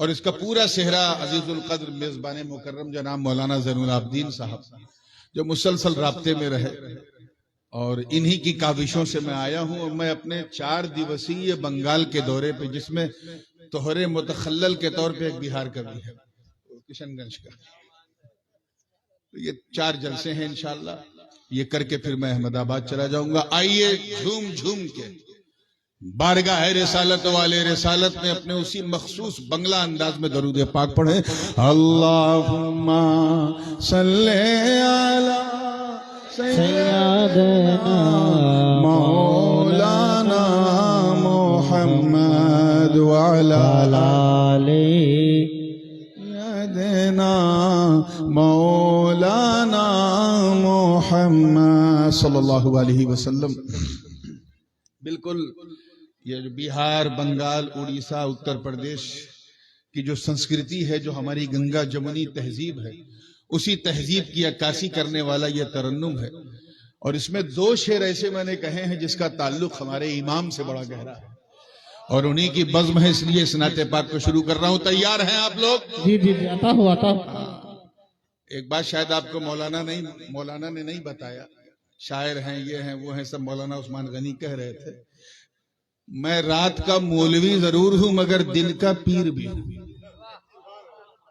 اور اس کا پورا صحرا عزیز القدر میزبان مکرم جناب مولانا زین العابدین صاحب جو مسلسل رابطے میں رہے، اور انہی کی کاوشوں سے میں آیا ہوں. اور میں اپنے 4 دیوسی بنگال کے دورے پہ، جس میں توہرے متخلل کے طور پہ ایک بہار کا بھی ہے، کشن گنج کا، یہ 4 جلسے ہیں انشاءاللہ. یہ کر کے پھر میں احمد آباد چلا جاؤں گا. آئیے جھوم جھوم کے بارگاہ رسالت والے رسالت میں اپنے اسی مخصوص بنگلہ انداز میں درود پاک پڑھیں. اللہم صلی علی سیدنا مولانا محمد وعلی سیدنا مولانا محمد صلی اللہ علیہ وسلم. بالکل یہ جو بہار، بنگال، اڑیسہ، اتر پردیش کی جو سنسکرتی ہے، جو ہماری گنگا جمنی تہذیب ہے، اسی تہذیب کی عکاسی کرنے والا یہ ترنم ہے. اور اس میں 2 شعر ایسے میں نے کہے ہیں جس کا تعلق ہمارے امام سے بڑا گہرا ہے، اور انہی کی بزم ہے، اس لیے اس نعت پاک کو شروع کر رہا ہوں. تیار ہیں آپ لوگ؟ جی جی جی، عطا ہو عطا ہو. ایک بات شاید آپ کو مولانا نے نہیں بتایا، شاعر ہیں، یہ ہیں، وہ ہیں، سب مولانا عثمان غنی کہہ رہے تھے. میں رات کا مولوی ضرور ہوں مگر دل کا پیر بھی ہوں.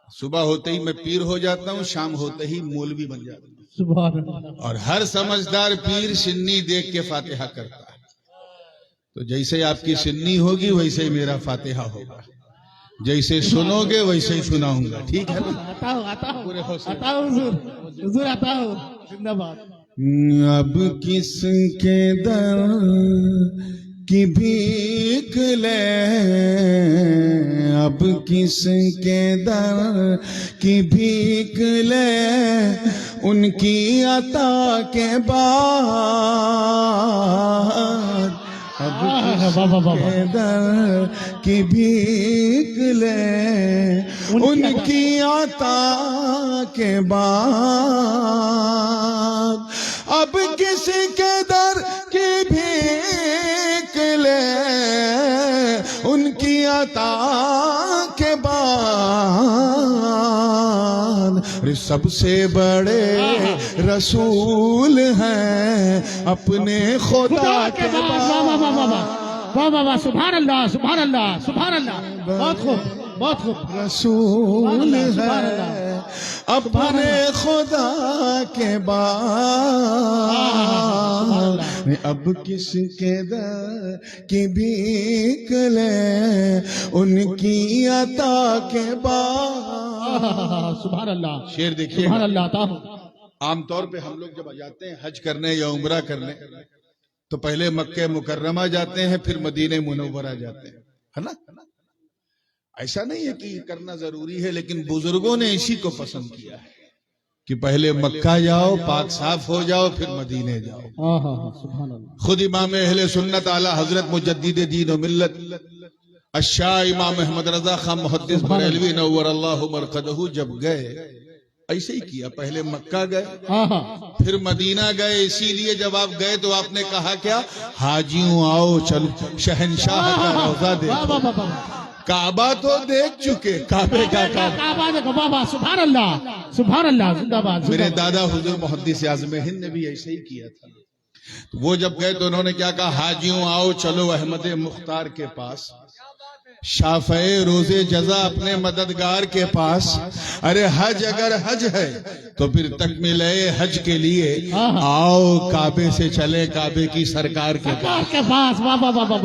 صبح ہوتے ہی میں پیر ہو جاتا ہوں، شام ہوتے ہی مولوی بن جاتا ہوں. سبحان اللہ. اور ہر سمجھدار پیر سنی دیکھ کے فاتحہ کرتا ہے. تو جیسے آپ کی سنی ہوگی ویسے ہی میرا فاتحہ ہوگا، جیسے سنو گے ویسے ہی سناؤں گا. ٹھیک ہے نا؟ عطا ہو عطا ہو عطا ہو حضور، حضور عطا ہو. زندہ باد. اب کس کے در کی بھیک لے، اب کس کے در کی بھیک لے، ان کی عطا کے بعد. اب کس کے در کی بھیک لے، ان کی عطا کے بعد. اب کسی کے در کی بھیک لے، ان کی عطا کے بعد. سب سے بڑے رسول ہیں اپنے خدا کے بعد. واہ واہ واہ، سبحان اللہ سبحان اللہ سبحان اللہ. بہت خوب بہت خوب. رسول ہے اپنے خدا کے بعد. اب کس کے در کی بھیک لے، ان کی عطا کے بعد. سبحان اللہ. شعر دیکھیے. سبحان اللہ. عطا ہو. عام طور پہ ہم لوگ جب جاتے ہیں حج کرنے یا عمرہ کرنے تو پہلے مکہ مکرمہ جاتے ہیں، پھر مدینہ منورہ جاتے ہیں، ہے نا؟ ایسا نہیں ہے کہ یہ کرنا ضروری ہے، لیکن بزرگوں نے اسی کو پسند کیا ہے کہ پہلے مکہ جاؤ، پاک صاف ہو جاؤ، پھر مدینے جاؤ. سبحان اللہ. خود امام اہل سنت اعلی حضرت مجدد دین و ملت الشاہ امام احمد رضا خان محدث بریلوی نور اللہ مرقدہ جب گئے ایسے ہی کیا. پہلے مکہ گئے، پھر مدینہ گئے. اسی لیے جب آپ گئے تو آپ نے کہا کیا؟ حاجیوں آؤ چلو شہنشاہ کا روضہ دیکھو. کعبہ تو دیکھ چکے، کعبے کا کعبہ دیکھو. بابا سبحان اللہ سبحان اللہ. زندہ باد. میرے دادا حضور محدث اعظم ہند نے بھی ایسے ہی کیا تھا. وہ جب گئے تو انہوں نے کیا کہا؟ حاجیوں آؤ چلو احمد مختار کے پاس، شافع روز جزا اپنے مددگار کے پاس. ارے حج اگر حج ہے تو پھر تکمیل حج کے لیے آؤ کعبے سے چلے کعبے کی سرکار کے پاس. بابا بابا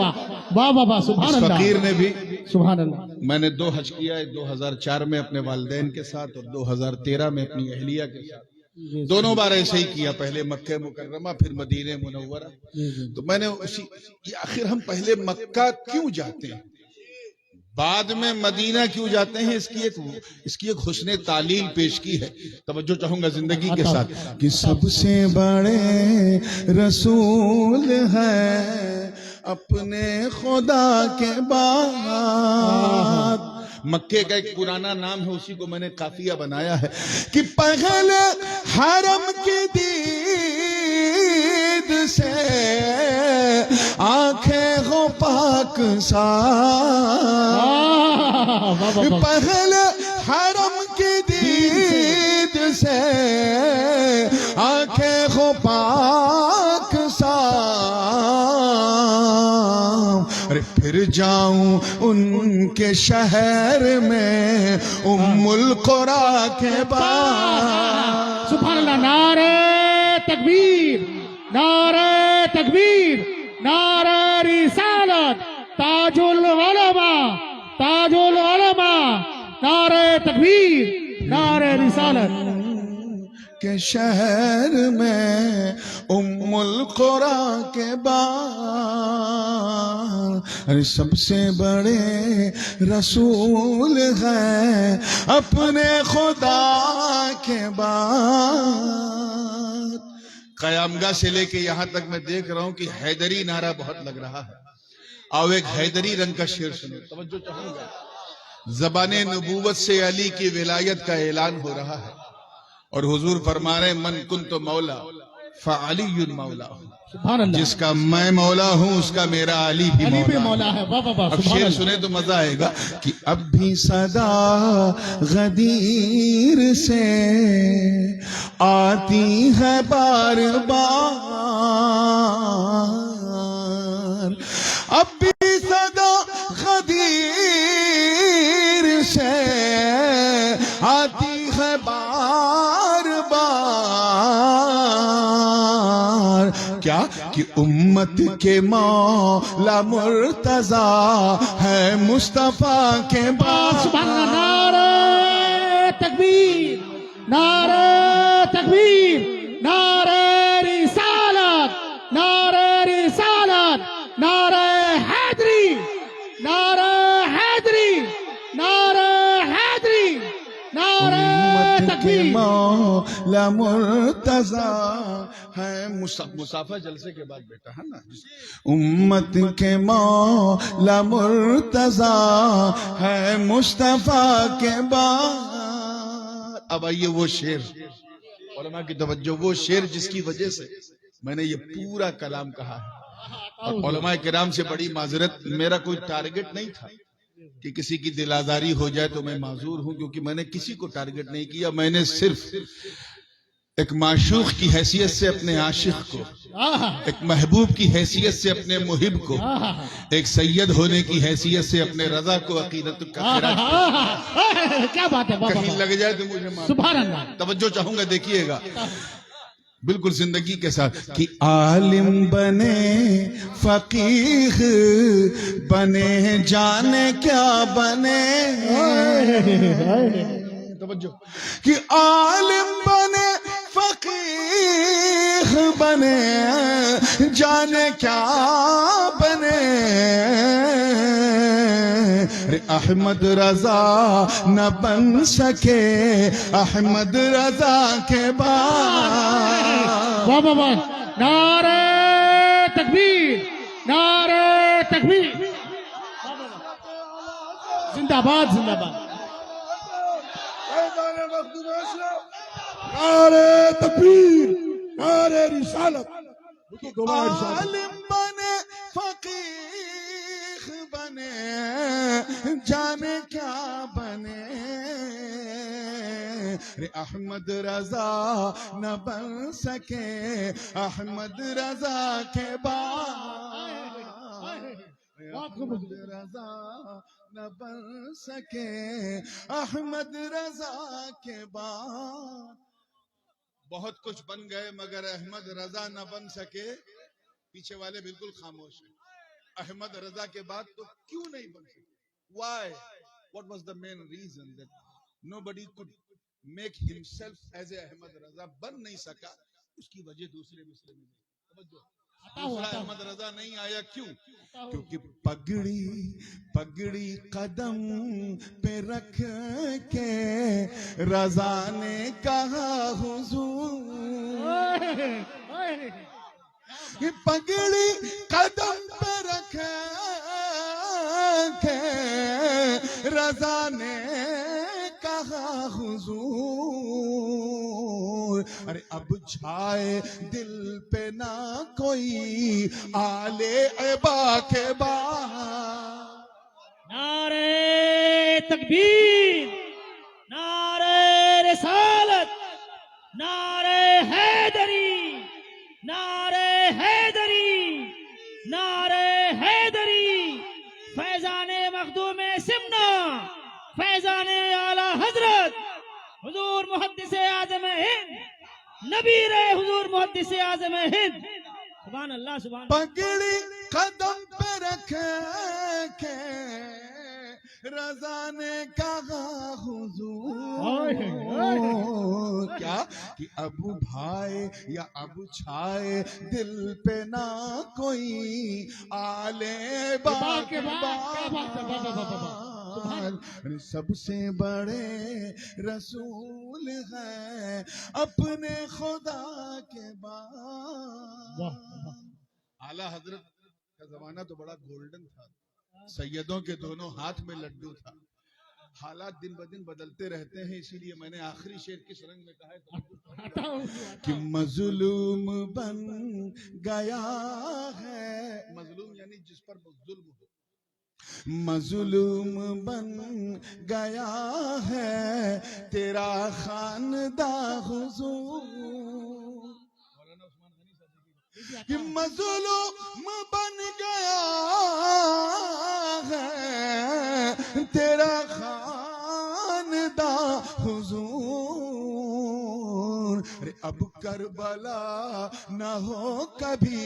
بابا سبحان اللہ. فقیر نے بھی. سبحان اللہ. میں نے 2 حج کیا ہے، 2004 میں اپنے والدین کے ساتھ اور 2013 میں اپنی اہلیہ کے ساتھ. دونوں بار ایسے ہی کیا، پہلے مکہ مکرمہ پھر مدینہ منورہ. تو میں نے آخر ہم پہلے مکہ کیوں جاتے ہیں، بعد میں مدینہ کیوں جاتے ہیں؟ اس کی ایک حسن تعلیل پیش کی ہے. توجہ چاہوں گا زندگی کے ساتھ کہ سب سے بڑے رسول ہے اپنے خدا کے بعد. مکے کا ایک پرانا نام ہے، اسی کو میں نے قافیہ بنایا ہے کہ پہلے حرم کی دید سے آنکھیں ہو پاک صاف. پہلے حرم کی دید سے آنکھیں ہو پاک صاف، پھر جاؤں ان کے شہر میں ام القریٰ کے بعد. سبحان اللہ. نعرہ تکبیر، نعرہ تکبیر، نعرہ رسالت، تاج العلماء، تاج العلماء، نعرہ تکبیر، نعرہ رسالت. کے شہر میں ام القریٰ کے بعد سب سے بڑے رسول ہیں اپنے خدا کے بعد. قیامگاہ سے لے کے یہاں تک میں دیکھ رہا ہوں کہ حیدری نعرہ بہت لگ رہا ہے. آؤ ایک حیدری رنگ کا شعر سنو، توجہ چاہوں گا. زبان نبوت سے علی کی ولایت کا اعلان ہو رہا ہے اور حضور فرما رہے من کنت مولا فعلی مولا. سبحان اللہ. جس کا میں مولا ہوں اس کا میرا علی بھی علی بھی مولا مولا ہے. واہ واہ واہ. اب سبحان شعر اللہ. سنے تو مزہ آئے گا کہ اب بھی صدا غدیر سے آتی ہے بار بار، اب بھی صدا غدیر سے آتی ہے بار بار. کیا کہ امت کے مولا مرتضیٰ ہے مصطفیٰ کے بعد. سبحان اللہ. نعرہ تکبیر، نعرہ تکبیر، نعرہ رسالت، نعرہ رسالت، نعرہ حیدری، نعرہ حیدری، نعرہ حیدری، نعرہ تکبیر. مولا مرتضیٰ ہے مسافہ جلسے کے بعد بیٹا ہے نا. امت کے مولا مرتضیٰ ہے مصطفیٰ کے بعد. اب آئیے وہ شعر، علماء کی توجہ، وہ شعر جس کی وجہ سے میں نے یہ پورا کلام کہا ہے. اور علماء کرام سے بڑی معذرت، میرا کوئی ٹارگٹ نہیں تھا کہ کسی کی دل آزاری ہو جائے تو میں معذور ہوں، کیونکہ میں نے کسی کو ٹارگٹ نہیں کیا. میں نے صرف ایک معشوق کی حیثیت سے اپنے عاشق کو، ایک محبوب کی حیثیت سے اپنے محب کو، ایک سید ہونے کی حیثیت سے اپنے رضا کو عقیدت کا خراج کیا بات ہے. کہیں لگ جائے تو مجھے معاف. سبحان اللہ. توجہ چاہوں گا، دیکھیے گا بالکل زندگی کے ساتھ کہ عالم بنے فقیہ بنے جانے کیا بنے. توجہ کہ عالم بنے فقیہ بنے جانے کیا بنے. احمد رضا نہ بن سکے احمد رضا کے بعد. واہ واہ واہ. نعرہ تکبیر، نعرہ تکبیر. زندہ باد، زندہ باد. نعرہ تکبیر، نعرہ رسالت. عالم بنے فقیہ بنے جانے کیا بنے. احمد رضا نہ بن سکے احمد رضا کے بعد. احمد رضا نہ بن سکے احمد رضا کے بعد. بہت کچھ بن گئے مگر احمد رضا نہ بن سکے. پیچھے والے بالکل خاموش ہیں. احمد رضا کے بعد تو کیوں نہیں بن سکے؟ Why? What was the main reason that nobody could make himself as a Ahmad Raza بن نہیں سکا؟ اس کی وجہ دوسرے مسئلے میں دوسرا احمد رضا نہیں آیا. کیوں؟ کیونکہ پگڑی قدم پہ رکھ کے رضا نے کہا حضور. پگڑی قدم پہ رکھ کے رضا نے کہا حضور. ارے اب چھائے دل پہ نہ کوئی آلے عبا کے بعد. نعرہ تکبیر، نعرہ رسالت، نعرہ حیدری، نعرہ حیدری، نعرہ حیدری، فیضان مخدوم سمنا، فیضان اعلی حضرت حضور محدث اعظم ہند، نبیر حضور محدث اعظم ہند. سبحان اللہ سبحان اللہ. پگڑی قدم پہ رکھے کے رضا نے کہا حضور کیا کہ ابو بھائی یا ابو چھائے دل پہ نہ کوئی آلے باق سب سے بڑے رسول ہیں اپنے خدا کے بعد. اعلیٰ حضرت کا زمانہ تو بڑا گولڈن تھا، سیدوں کے دونوں ہاتھ میں لڈو تھا. حالات دن بدن بدلتے رہتے ہیں، اسی لیے میں نے آخری شعر کس رنگ میں کہا ہے کہ مظلوم بن گیا ہے، مظلوم یعنی جس پر ظلم ہو، مظلوم بن گیا ہے تیرا خاندان حضور. کہ مظلوم بن گیا ہے تیرا خاندان حضور. اب کربلا نہ ہو کبھی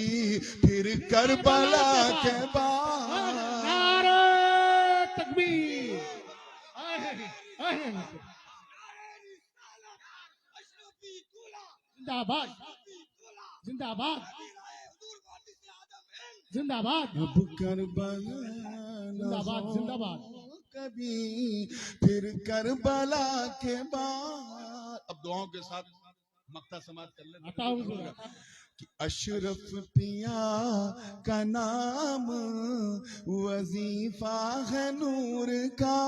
پھر کربلا کے بعد. نعرہ تکبیر، زندہ باد، زندہ باد، زندہ باد، اب کربلا زندہ باد، زندہ باد. کبھی پھر کربلا کے بعد. اب دعاؤں کے ساتھ مقطع سماعت کر لیں. عطا حضور. کہ اشرف پیا کا نام وظیفہ ہے نور کا.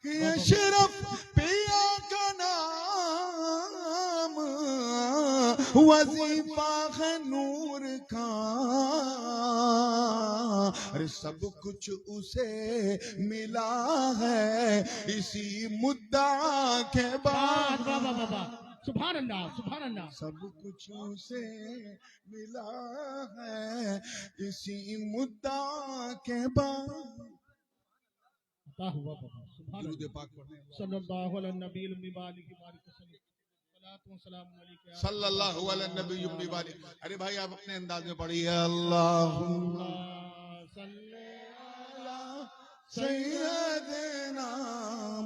کہ اشرف پیا کا نام وظیفہ ہے نور کا. ارے سب کچھ اسے ملا ہے اسی مدعا کے بعد. سبحان اللہ سبحان اللہ. سب کچھ اسے ملا ہے اسی مدعا کے بعد. درود پاک پڑھنے صلی اللہ علیہ نبی الامی والہ بارک وسلم. صلاۃ و سلام علیک صلی اللہ علیہ النبی امی والہ. ارے بھائی آپ اپنے انداز میں پڑھیے اللہم صلی علی سیدنا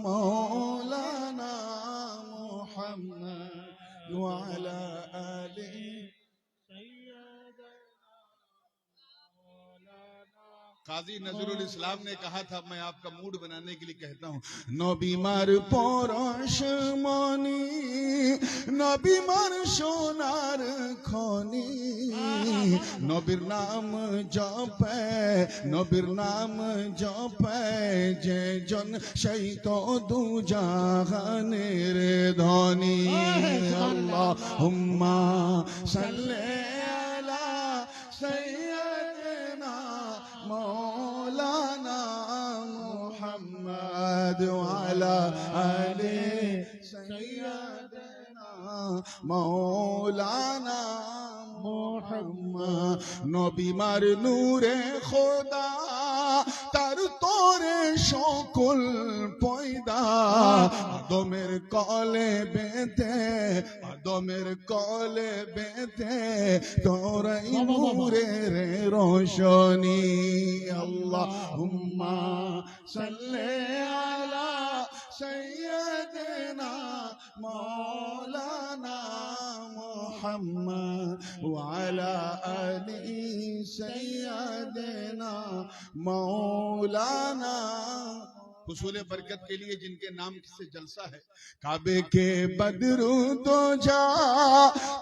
مولانا محمد وعلی آلہ. قاضی نظر الاسلام نے کہا تھا، میں آپ کا موڈ بنانے کے لیے کہتا ہوں، نو بیمار پورش مانی نو بیمار شونار کھونی نو بیر نام جپے نو بیر نام جپے جے جن شیطو دو جہانیر دھونی. اللہم صلی علی سیدنا مولانا محمد وعلی آل سیدنا مولانا محمد. نو بیمار نور خدا تر توরে সকল পয়দা আদমের কলে বেঁধে আদমের কলে বেঁধে তোরাই নূরের রোশনী. আল্লাহুম্মা সাল্লি আলা সাইয়্যিদিনা মাওলানা মুহাম্মদ ওয়া আলা আলি سیدنا مولانا. حصول برکت کے لیے جن کے نام سے جلسہ ہے، کعبے کے بدرو تو جا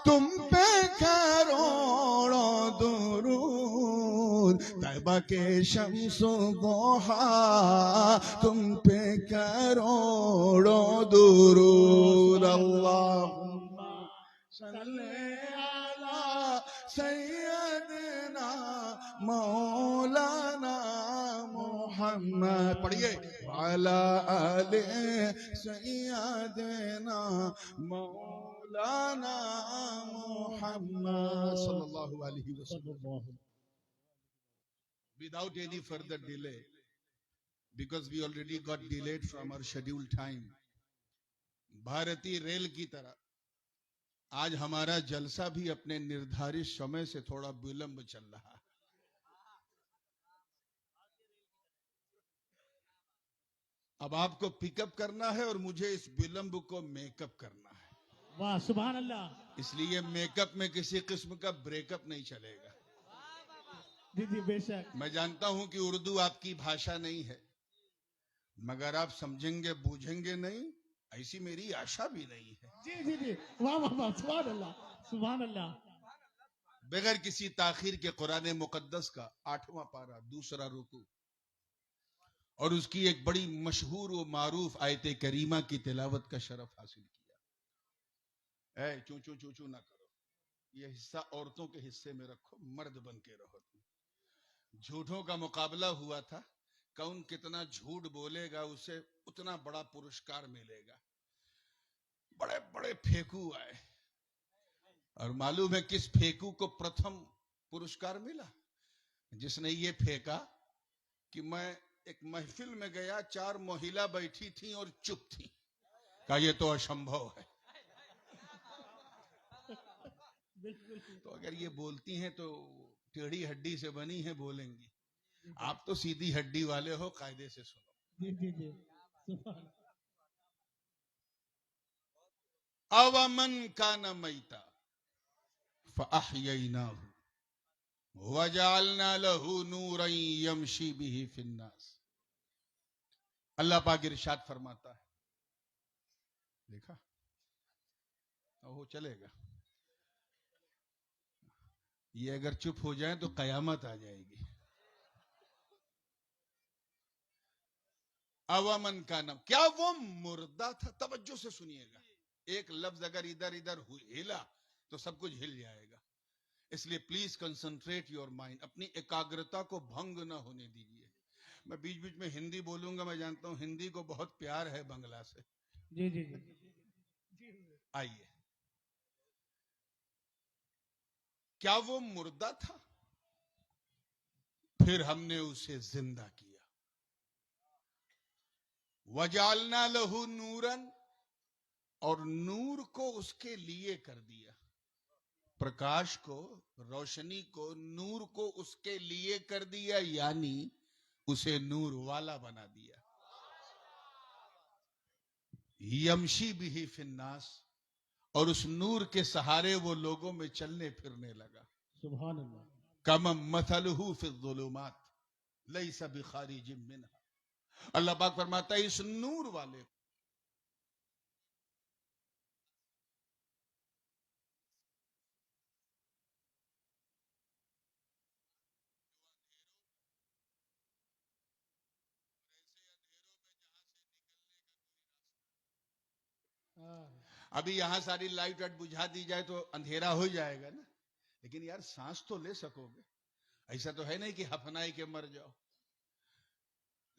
تم پہ کروڑوں درود، طیبہ کے شمس و ضحا تم پہ کروڑوں درود. اللہم صلی علی سیدنا مولانا محمد محمد پڑھیے والا آل سیدنا مولانا محمد صلی اللہ علیہ وسلم. Without any further delay, because we already got delayed from our scheduled time, بھارتی ریل کی طرح آج ہمارا جلسہ بھی اپنے نردھارت سمے سے تھوڑا بلمب چل رہا ہے. اب آپ کو پک اپ کرنا ہے اور مجھے اس بلمب کو میک اپ کرنا ہے. واہ سبحان اللہ. اس لیے میک اپ میں کسی قسم کا بریک اپ نہیں چلے گا. جی جی بے شک. میں جانتا ہوں کہ اردو آپ کی بھاشا نہیں ہے، مگر آپ سمجھیں گے بوجھیں گے نہیں، ایسی میری آشا بھی نہیں ہے. جی جی جی واہ واہ واہ سبحان اللہ سبحان اللہ. بغیر کسی تاخیر کے قرآن مقدس کا 8واں پارہ 2 رکوع اور اس کی ایک بڑی مشہور و معروف آیت کریمہ کی تلاوت کا شرف حاصل کیا. اے چوں چوں چوں چوں نہ کرو، یہ حصہ عورتوں کے حصے میں رکھو، مرد بن کے رہو. جھوٹوں کا مقابلہ ہوا تھا، کون کتنا جھوٹ بولے گا اسے اتنا بڑا پرسکار ملے گا. بڑے بڑے پھیکو آئے اور معلوم ہے کس پھیکو کو پرتھم پرسکار ملا؟ جس نے یہ پھینکا کہ میں ایک محفل میں گیا، 4 مہیلا بیٹھی تھیں اور چپ تھی. کہا یہ تو اشمبھو ہے. تو اگر یہ بولتی ہیں تو ٹیڑھی ہڈی سے بنی ہے، بولیں گی. آپ تو سیدھی ہڈی والے ہو، قاعدے سے سنو. جی جی جی سبحان. اومن کان میتا فاحییناہ وجعلنا له نورا یمشی بہ فی الناس. اللہ پاک ارشاد فرماتا ہے، دیکھا وہ چلے گا، یہ اگر چپ ہو جائیں تو قیامت آ جائے گی. اومن کا نام کیا وہ مردہ تھا؟ توجہ سے سنیے گا، ایک لفظ اگر ادھر ادھر ہلا تو سب کچھ ہل جائے گا. اس لیے پلیز کنسنٹریٹ یور مائنڈ، اپنی ایکاگرتا کو بھنگ نہ ہونے دیجیے. میں بیچ بیچ میں ہندی بولوں گا، میں جانتا ہوں ہندی کو بہت پیار ہے بنگلہ سے. جی جی جی. آئیے، کیا وہ مردہ تھا؟ پھر ہم نے اسے زندہ کیا. وجعلنا لہو نورن، اور نور کو اس کے لیے کر دیا، پرکاش کو، روشنی کو، نور کو اس کے لیے کر دیا، یعنی اسے نور والا بنا دیا. یمشی بہ فی الناس، اور اس نور کے سہارے وہ لوگوں میں چلنے پھرنے لگا. سبحان اللہ. کمم مثلہ فی الظلمات لیس بخارج منہا. اللہ پاک فرماتا ہے اس نور والے کو ابھی یہاں ساری لائٹ وائٹ بجھا دی جائے تو اندھیرا ہو جائے گا نا، لیکن یار سانس تو لے سکو گے. ایسا تو ہے نہیں کہ ہفنائی کے مر جاؤ.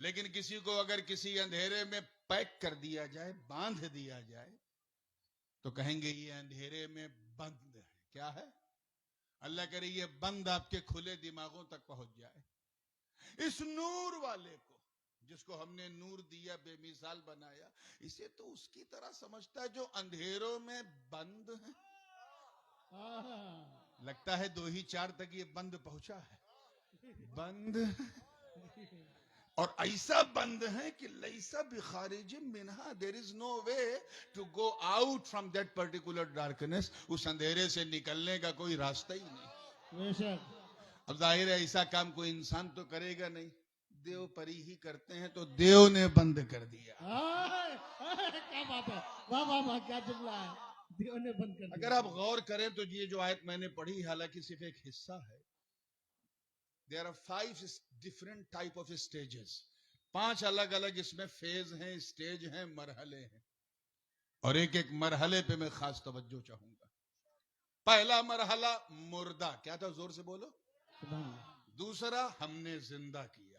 لیکن کسی کو اگر کسی اندھیرے میں پیک کر دیا جائے، باندھ دیا جائے، تو کہیں گے یہ اندھیرے میں بند ہے. کیا ہے؟ اللہ کرے یہ بند آپ کے کھلے دماغوں تک پہنچ جائے. اس نور والے کو، جس کو ہم نے نور دیا، بے مثال بنایا، اسے تو اس کی طرح سمجھتا ہے جو اندھیروں میں بند ہے. لگتا ہے 2 ہی 4 تک یہ بند پہنچا ہے. بند اور ایسا بند ہے کہ لیسا بخارج منہا، there is no way to go out from that particular darkness. اس اندھیرے سے نکلنے کا کوئی راستہ ہی نہیں. بے شک. اب ظاہر ہے ایسا کام کوئی انسان تو کرے گا نہیں، دیو پری ہی کرتے ہیں، تو دیو نے بند کر دیا. کیا بات ہے، واہ واہ واہ کیا جملہ ہے. دیو نے بند کر دیا. اگر آپ غور کریں تو یہ جو آیت میں نے پڑھی، حالانکہ صرف ایک حصہ ہے. There are 5 different type of stages. 5 الگ الگ اس میں فیز ہیں، سٹیج ہیں، مرحلے ہیں، اور ایک ایک مرحلے پہ میں خاص توجہ چاہوں گا. پہلا مرحلہ مردہ، کیا تھا؟ زور سے بولو. دوسرا ہم نے زندہ کیا.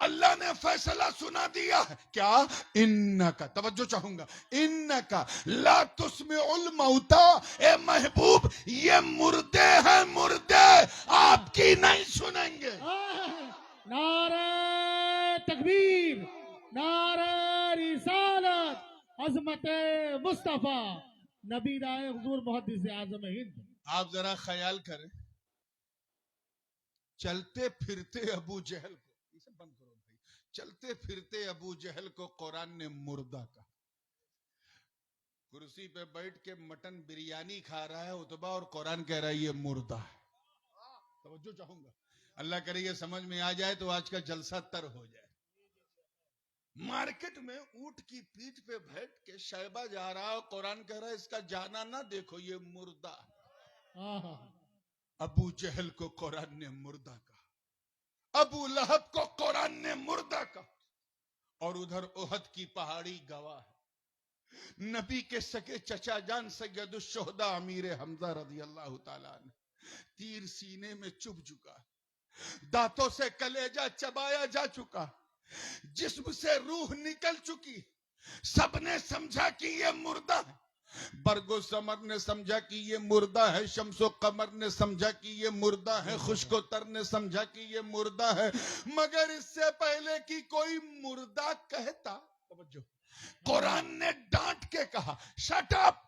اللہ نے فیصلہ سنا دیا ہے کیا؟ انکا، توجہ چاہوں گا، انکا لا تسمع الموتا، اے محبوب یہ مردے ہیں، مردے آپ کی نہیں سنیں گے. نعرہ تکبیر، نعرہ رسالت، عظمت مصطفیٰ نبی رائے حضور محدث اعظم ہند. آپ ذرا خیال کریں، چلتے پھرتے ابو جہل کو، اسے بند کرو بھائی، چلتے پھرتے ابو جہل کو قرآن نے مردہ کہا. کرسی پہ بیٹھ کے مٹن بریانی کھا رہا ہے عتبہ اور قرآن کہہ رہا ہے یہ مردہ ہے. توجہ چاہوں گا، اللہ کرے یہ سمجھ میں آ جائے تو آج کا جلسہ تر ہو جائے. مارکیٹ میں اونٹ کی پیٹھ پہ بیٹھ کے شیبہ جا رہا اور قرآن کہہ رہا ہے اس کا جانا نہ دیکھو یہ مردہ. ابو جہل کو قرآن نے مردہ کہا، ابو لہب کو قرآن نے مردہ کہا، اور ادھر احد کی پہاڑی گواہ ہے. نبی کے سکے چچا جان سید الشہداء امیر حمزہ رضی اللہ تعالیٰ عنہ، تیر سینے میں چبھ چکا، دانتوں سے کلیجہ چبایا جا چکا، جسم سے روح نکل چکی. سب نے سمجھا کہ یہ مردہ ہے. برگ و ثمر نے سمجھا کہ یہ مردہ ہے، شمس و قمر نے سمجھا کہ یہ مردہ ہے، خشک و تر نے سمجھا کہ یہ مردہ ہے. مگر اس سے پہلے کہ کوئی مردہ کہتا، توجہ، قرآن نے ڈانٹ کے کہا شٹ اپ،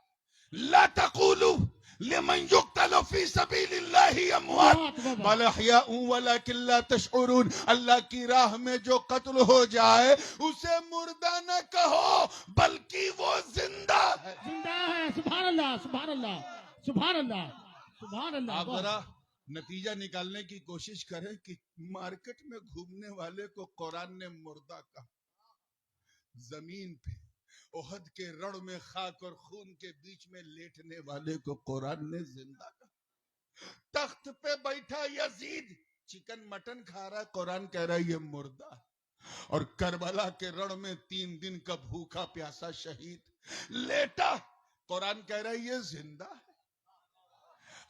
لا تقولوا لمن يقتل في سبيل الله اموات بل احياء ولكن لا تشعرون. اللہ کی راہ میں جو قتل ہو جائے اسے مردہ نہ کہو بلکہ وہ زندہ ہے. زندہ ہے. سبحان اللہ، سبحان اللہ، سبحان اللہ، سبحان اللہ. آپ ذرا نتیجہ نکالنے کی کوشش کریں کہ مارکیٹ میں گھومنے والے کو قرآن نے مردہ کہا، زمین پہ احد کے رڑ میں خاک اور خون کے بیچ میں لیٹنے والے کو قرآن نے زندہ کہا. تخت پہ بیٹھا یزید چکن مٹن کھا رہا ہے، قرآن کہہ رہا ہے یہ مردہ ہے. اور کربلا کے رڑ میں 3 دن کا بھوکا پیاسا شہید لیٹا، قرآن کہہ رہا ہے یہ زندہ ہے.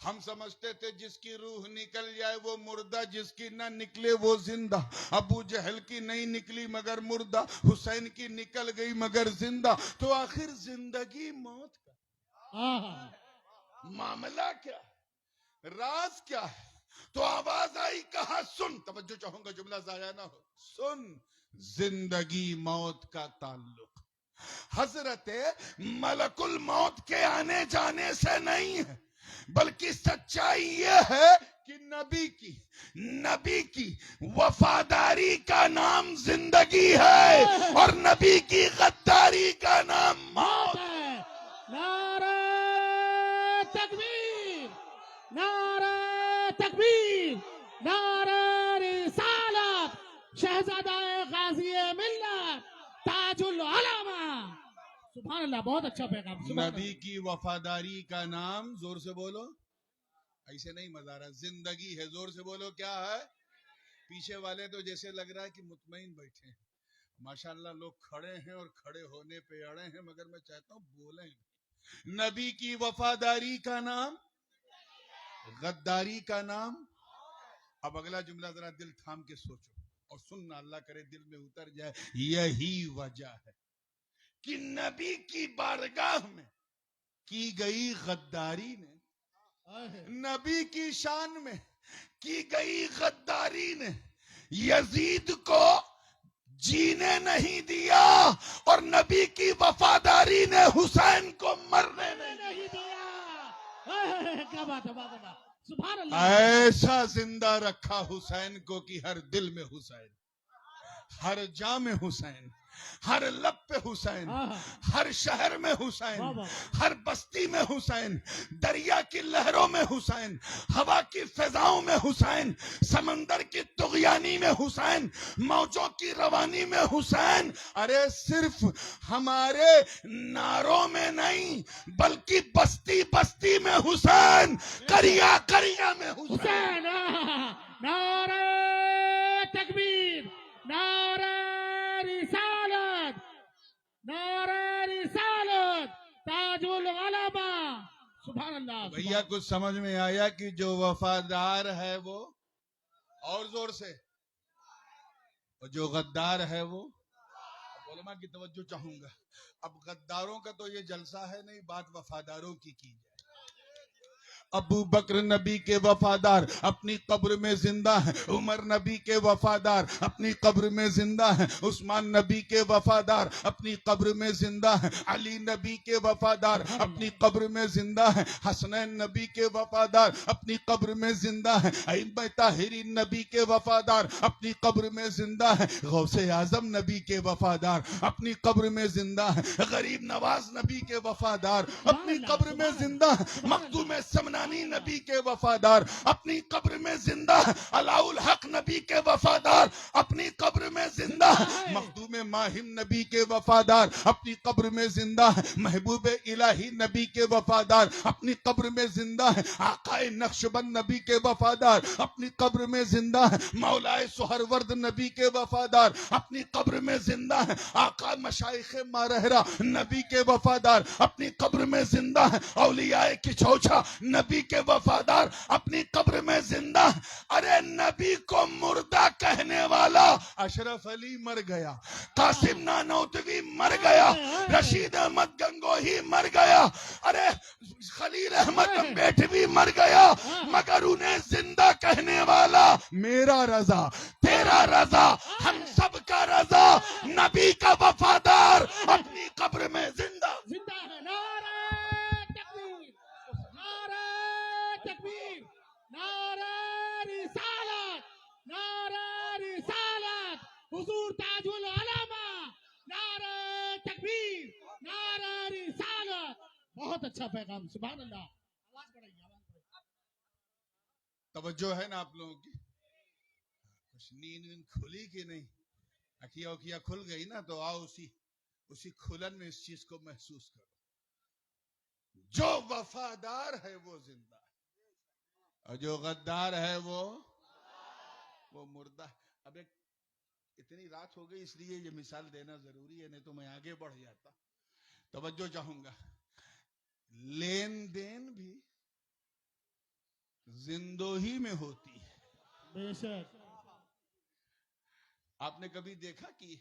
ہم سمجھتے تھے جس کی روح نکل جائے وہ مردہ، جس کی نہ نکلے وہ زندہ. ابو جہل کی نہیں نکلی مگر مردہ، حسین کی نکل گئی مگر زندہ. تو آخر زندگی موت کا معاملہ کیا ہے؟ راز کیا ہے؟ تو آواز آئی کہا سن، توجہ چاہوں گا جملہ ضائع نہ ہو، سن، زندگی موت کا تعلق حضرت ملک الموت کے آنے جانے سے نہیں ہے، بلکہ سچائی یہ ہے کہ نبی کی وفاداری کا نام زندگی ہے اور نبی کی غداری کا نام موت ہے. نعرہ تکبیر، نعرہ تکبیر، نعرہ رسالت، شہزادہ غازی ملت، تاج العلماء. سبحان اللہ، بہت اچھا پیغام. نبی کی وفاداری کا نام، زور سے بولو، ایسے نہیں مزہ آ رہا، زندگی ہے. زور سے بولو کیا ہے؟ پیچھے والے تو جیسے لگ رہا ہے کہ مطمئن بیٹھے ہیں، ماشاءاللہ لوگ کھڑے ہیں اور کھڑے ہونے پہ اڑے ہیں، مگر میں چاہتا ہوں بولیں. نبی کی وفاداری کا نام، غداری کا نام. اب اگلا جملہ ذرا دل تھام کے سوچو اور سننا، اللہ کرے دل میں اتر جائے. یہی وجہ ہے کہ نبی کی بارگاہ میں کی گئی غداری نے، نبی کی شان میں کی گئی غداری نے یزید کو جینے نہیں دیا، اور نبی کی وفاداری نے حسین کو مرنے نہیں دیا. کیا بات ہے، بات ہے، سبحان اللہ. ایسا زندہ رکھا حسین کو کہ ہر دل میں حسین، ہر جا میں حسین، ہر لب پہ حسین، ہر شہر میں حسین، ہر بستی میں حسین، دریا کی لہروں میں حسین، ہوا کی فضاؤں میں حسین، سمندر کی طغیانی میں حسین، موجوں کی روانی میں حسین. ارے صرف ہمارے ناروں میں نہیں بلکہ بستی بستی میں حسین، قریہ قریہ میں حسین. نعرہ تکبیر، نعرہ رسالت، نعرہ رسالت، تاج العلماء. سبحان اللہ. بھیا کچھ سمجھ میں آیا کہ جو وفادار ہے وہ، اور زور سے، اور جو غدار ہے وہ، اب علماء کی توجہ چاہوں گا، اب غداروں کا تو یہ جلسہ ہے نہیں، بات وفاداروں کی جائے۔ ابو بکر نبی کے وفادار اپنی قبر میں زندہ ہیں، عمر نبی کے وفادار اپنی قبر میں زندہ ہیں، عثمان نبی کے وفادار اپنی قبر میں زندہ ہیں، علی نبی کے وفادار اپنی قبر میں زندہ ہیں، حسنین نبی کے وفادار اپنی قبر میں زندہ ہیں، ائمہ طاہرین نبی کے وفادار اپنی قبر میں زندہ ہیں، غوث اعظم نبی کے وفادار اپنی قبر میں زندہ ہیں، غریب نواز نبی کے وفادار اپنی قبر میں زندہ ہیں، مخدوم سمنانی نبی کے وفادار اپنی قبر میں زندہ ہے، علاء الحق نبی کے وفادار اپنی قبر میں زندہ ہے، مخدوم ماہم نبی کے وفادار اپنی قبر میں زندہ ہے، محبوب الہی نبی کے وفادار اپنی قبر میں زندہ ہے، آقا نقشبند نبی کے وفادار اپنی قبر میں زندہ ہے، مولا سہرورد نبی کے وفادار اپنی قبر میں زندہ ہے، آقا مشائخ مارہرہ نبی کے وفادار اپنی قبر میں زندہ ہے، اولیاء کچھوچھا نبی کے وفادار اپنی قبر میں زندہ ہے۔ ارے نبی کو مردہ کہنے والا اشرف علی مر گیا، قاسم نانوتوی مر گیا، رشید احمد گنگوہی مر گیا، ارے خلیل احمد امبیٹوی مر گیا، مگر انہیں زندہ کہنے والا میرا رضا، تیرا رضا، ہم سب کا رضا، نبی کا وفادار اپنی قبر میں زندہ زندہ ہے۔ نعرہ تکبیر، نعرہ تکبیر، نعرہ رسالت، نعرہ رسالت، حضور تاج العلماء، نعرہ تکبیر، نعرہ رسالت۔ بہت اچھا پیغام، سبحان اللہ۔ آواز بڑھائیے، آواز بڑھائیے۔ توجہ ہے نا آپ لوگوں کی؟ کچھ نیند کھلی کہ نہیں؟ اکھیا اکھیا کھل گئی نا، تو آؤ اسی کھلن میں اس چیز کو محسوس کرو۔ جو وفادار ہے وہ زندہ ہے، اور جو غدار ہے وہ مردہ ہے۔ اب اتنی رات ہو گئی، اس لیے یہ مثال دینا ضروری ہے، نہیں تو میں آگے بڑھ جاتا۔ توجہ چاہوں گا، لین دین بھی زندوہی میں ہوتی ہے۔ بے شک۔ آپ نے کبھی دیکھا کہ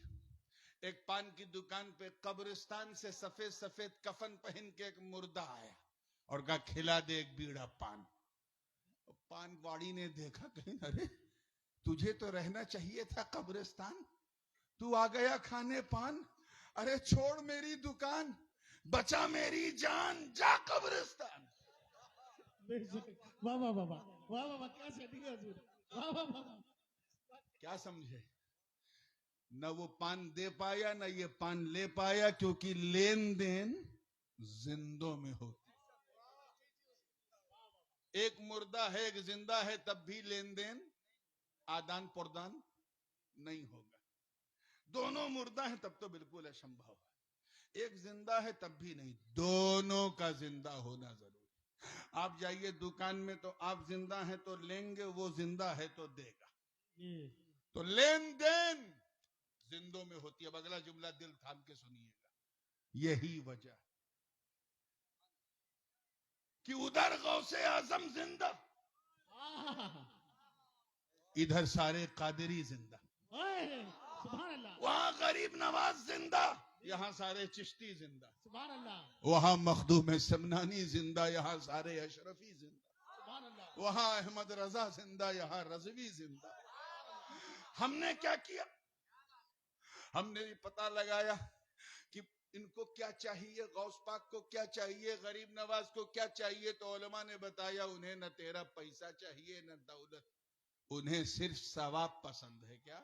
ایک پان کی دکان پہ قبرستان سے سفید سفید کفن پہن کے ایک مردہ آیا اور کہا کھلا دے ایک بیڑا پان۔ پان واڑی نے دیکھا، کہیں ارے تجھے تو رہنا چاہیے تھا قبرستان، تو آ گیا کھانے پان، ارے چھوڑ میری دکان، بچا میری جان، جا قبرستان۔ بے شک۔ واہ واہ واہ واہ، واہ واہ واہ، کیا سیٹنگ ہے حضور، واہ واہ واہ واہ۔ کیا سمجھے؟ نہ وہ پان دے پایا نہ یہ پان لے پایا، کیونکہ لین دین زندوں میں ہوتی۔ ایک مردہ ہے ایک زندہ ہے، تب بھی لین دین آدان پردان نہیں ہوگا۔ دونوں مردہ ہیں تب تو بالکل اسمبھو ہے، ایک زندہ ہے تب بھی نہیں، دونوں کا زندہ ہونا ضروری۔ آپ جائیے دکان میں تو آپ زندہ ہیں تو لیں گے، وہ زندہ ہے تو دے گا، تو لین دین زندوں میں ہوتی ہے۔ اب اگلا جملہ دل تھام کے سنیے گا، یہی وجہ کہ ادھر غوث اعظم زندہ، ادھر سارے قادری زندہ، سبحان اللہ، وہاں غریب نواز زندہ، یہاں سارے چشتی زندہ، سبحان اللہ، وہاں مخدوم سمنانی زندہ، یہاں سارے اشرفی زندہ، سبحان اللہ۔ وہاں احمد رضا زندہ، یہاں رضوی زندہ۔ ہم نے کیا کیا؟ ہم نے پتہ لگایا کہ ان کو کیا چاہیے، غوث پاک کو کیا چاہیے، غریب نواز کو کیا چاہیے، تو علماء نے بتایا انہیں نہ تیرا پیسہ چاہیے نہ دولت، انہیں صرف ثواب پسند ہے۔ کیا؟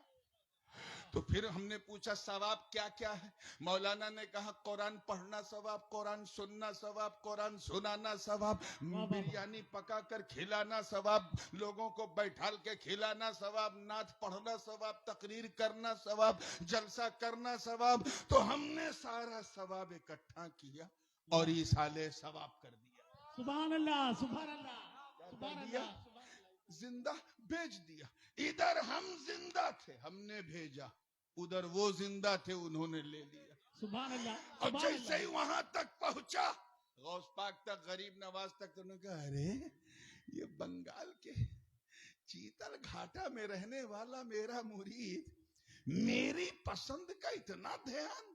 تو پھر ہم نے پوچھا ثواب کیا کیا ہے؟ مولانا نے کہا قرآن پڑھنا ثواب، قرآن سننا ثواب، قرآن سنانا ثواب، بریانی پکا کر کھلانا ثواب، لوگوں کو بیٹھال کے کھلانا ثواب، نعت پڑھنا ثواب، تقریر کرنا ثواب، جلسہ کرنا ثواب۔ تو ہم نے سارا ثواب اکٹھا کیا اور ایصال ثواب کر دیا۔ سبحان اللہ، سبحان اللہ، سبحان دیا اللہ۔ زندہ بھیج دیا۔ ادھر ہم زندہ تھے، ہم نے بھیجا، ادھر وہ زندہ تھے، انہوں نے لے لیا۔ سبحان اللہ، اور سبحان جیسے ہی اللہ۔ وہاں تک پہنچا، غوث پاک تک، غریب نواز تک، تو انہوں نے کہا ارے یہ بنگال کے چیتل گھاٹا میں رہنے والا میرا مرید میری پسند کا اتنا دھیان,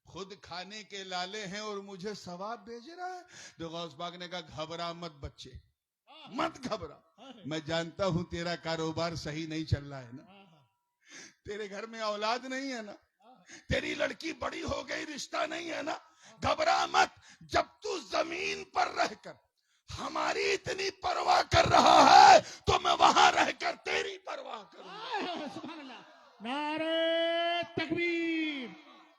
خود کھانے کے لالے ہیں اور مجھے ثواب بھیج رہا ہے. تو غوث پاک نے کہا گھبرا مت بچے, مت گھبرا, میں جانتا ہوں تیرا کاروبار صحیح نہیں چل رہا ہے نا, تیرے گھر میں اولاد نہیں ہے نا, تیری لڑکی بڑی ہو گئی, رشتہ نہیں ہے نا, گھبرا مت. جب تو زمین پر رہ کر ہماری اتنی پرواہ کر رہا ہے تو میں وہاں رہ کر تیری پرواہ کروں گا. سبحان اللہ. نعرہ تکبیر,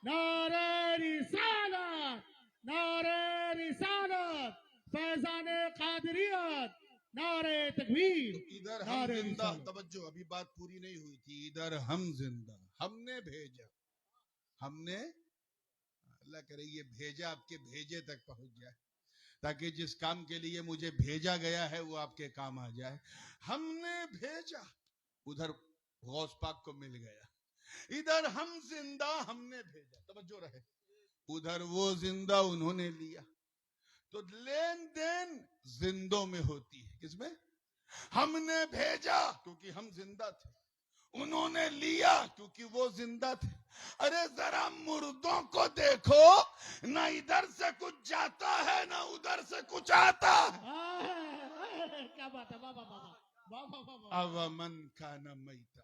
نعرہ رسالت, نعرہ رسالت, فیضان قادریت, نعرہ تکبیر, ادھر ہم نعرہ زندہ, رسالت. توجہ ابھی بات پوری نہیں ہوئی تھی. ادھر ہم زندہ, ہم نے بھیجا, ہم نے, اللہ کرے یہ بھیجا آپ کے بھیجے تک پہنچ جائے, تاکہ جس کام کے لیے مجھے بھیجا گیا ہے وہ آپ کے کام آ جائے. ہم نے بھیجا, ادھر غوث پاک کو مل گیا. ادھر ہم زندہ, ہم نے بھیجا, توجہ رہے, ادھر وہ زندہ انہوں نے لیا. تو لین دین زندوں میں ہوتی ہے, کس میں؟ ہم نے بھیجا کیونکہ ہم زندہ تھے, انہوں نے لیا کیونکہ وہ زندہ تھے. ارے ذرا مردوں کو دیکھو, نہ ادھر سے کچھ جاتا ہے نہ ادھر سے کچھ آتا ہے. کیا بات ہے, واہ واہ واہ واہ, واہ واہ واہ. او من کان میتا,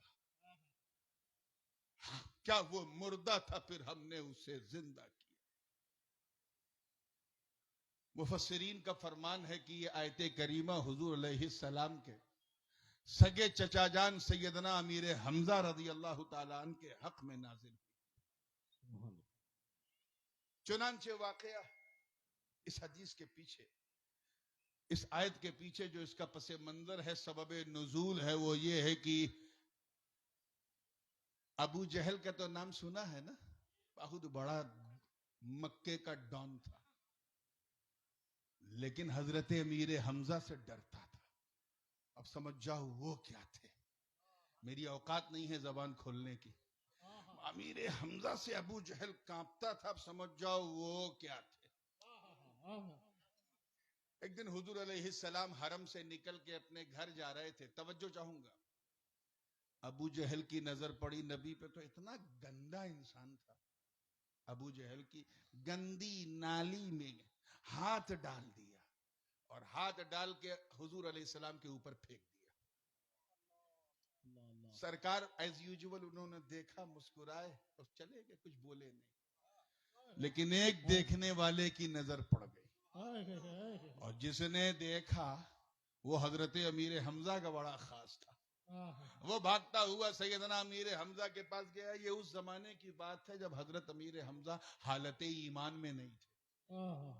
کیا وہ مردہ تھا پھر ہم نے اسے زندہ کیا. مفسرین کا فرمان ہے کہ یہ آیت کریمہ حضور علیہ السلام کے سگے چچا جان سیدنا امیر حمزہ رضی اللہ تعالیٰ عنہ کے حق میں نازل ہوئی. چنانچہ واقعہ اس حدیث کے پیچھے, اس آیت کے پیچھے جو اس کا پس منظر ہے, سبب نزول ہے, وہ یہ ہے کہ ابو جہل کا تو نام سنا ہے نا, بہت بڑا مکے کا ڈان تھا, لیکن حضرت امیر حمزہ سے ڈرتا تھا. اب سمجھ جاؤ وہ کیا تھے, میری اوقات نہیں ہے زبان کھولنے کی. امیر حمزہ سے ابو جہل کانپتا تھا, اب سمجھ جاؤ وہ کیا تھے. ایک دن حضور علیہ السلام حرم سے نکل کے اپنے گھر جا رہے تھے. توجہ چاہوں گا, ابو جہل کی نظر پڑی نبی پہ, تو اتنا گندا انسان تھا. ابو جہل کی گندی نالی میں ہاتھ ڈال دیا اور ہاتھ ڈال کے حضور علیہ السلام کے اوپر پھینک دیا. سرکار ایز یوجول انہوں نے دیکھا, مسکرائے اور چلے گئے, کچھ بولے نہیں. لیکن ایک دیکھنے والے کی نظر پڑ گئی, اور جس نے دیکھا وہ حضرت امیر حمزہ کا بڑا خاص تھا. وہ بھاگتا ہوا سیدنا امیر حمزہ کے پاس گیا. یہ اس زمانے کی بات ہے جب حضرت امیر حمزہ حالت ایمان میں نہیں تھے,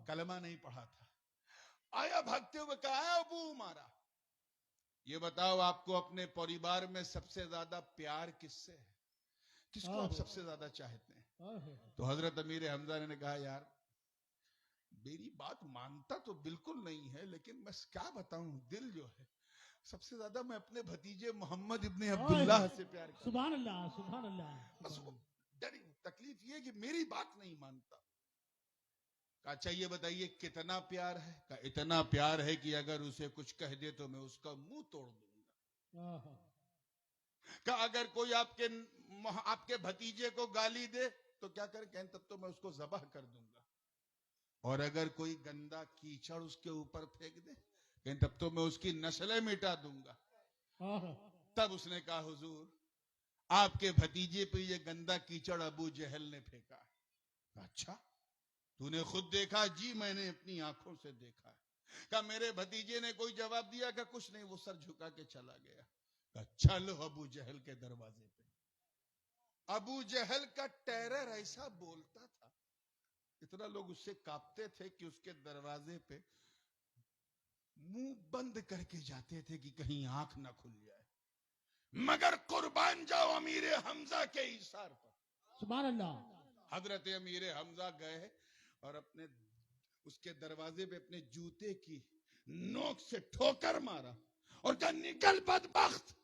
کلمہ نہیں پڑھا تھا. آیا بھاگتے ہوئے, کہا ابو مارا, یہ بتاؤ آپ کو اپنے پریوار میں سب سے زیادہ پیار کس سے ہے, کس کو آپ سب سے زیادہ چاہتے ہیں؟ تو حضرت امیر حمزہ نے کہا یار میری بات مانتا تو بالکل نہیں ہے, لیکن میں کیا بتاؤں, دل جو ہے سب سے زیادہ میں اپنے بھتیجے محمد ابن عبداللہ سے پیار کرتا ہوں. سبحان اللہ, سبحان اللہ. بس وہ تکلیف یہ کہ میری بات نہیں مانتا. کہا اچھا یہ بتائیے کتنا پیار ہے؟ کہا اتنا پیار ہے کہ اگر اسے کچھ کہہ دے تو میں اس کا منہ توڑ دوں گا. کہا اگر کوئی آپ کے بھتیجے کو گالی دے تو کیا کریں؟ کہیں تب تو میں اس کو ذبح کر دوں گا. اور اگر کوئی گندا کیچڑ اس کے اوپر پھینک دے کہیں تب تو میں اس کی نسلیں مٹا دوں گا. تب اس نے کہا حضور آپ کے بھتیجے پہ یہ گندا کیچڑ ابو جہل نے پھینکا ہے. کہا اچھا تو نے خود دیکھا؟ جی میں نے اپنی آنکھوں سے دیکھا ہے. کہا میرے بھتیجے نے کوئی جواب دیا؟ کہ کچھ نہیں, وہ سر جھکا کے چلا گیا. کہا چلو ابو جہل کے دروازے پہ. ابو جہل کا ٹیرر ایسا بولتا تھا, اتنا لوگ اس سے کانپتے تھے کہ اس کے دروازے پہ منہ بند کر کے جاتے تھے کہ کہیں آنکھ نہ کھل جائے. مگر قربان جاؤ امیر حمزہ کے ایثار پر. سبحان اللہ. حضرت امیر حمزہ گئے اور اپنے اس کے دروازے پہ اپنے جوتے کی نوک سے ٹھوکر مارا اور کہا نکل بدبخت,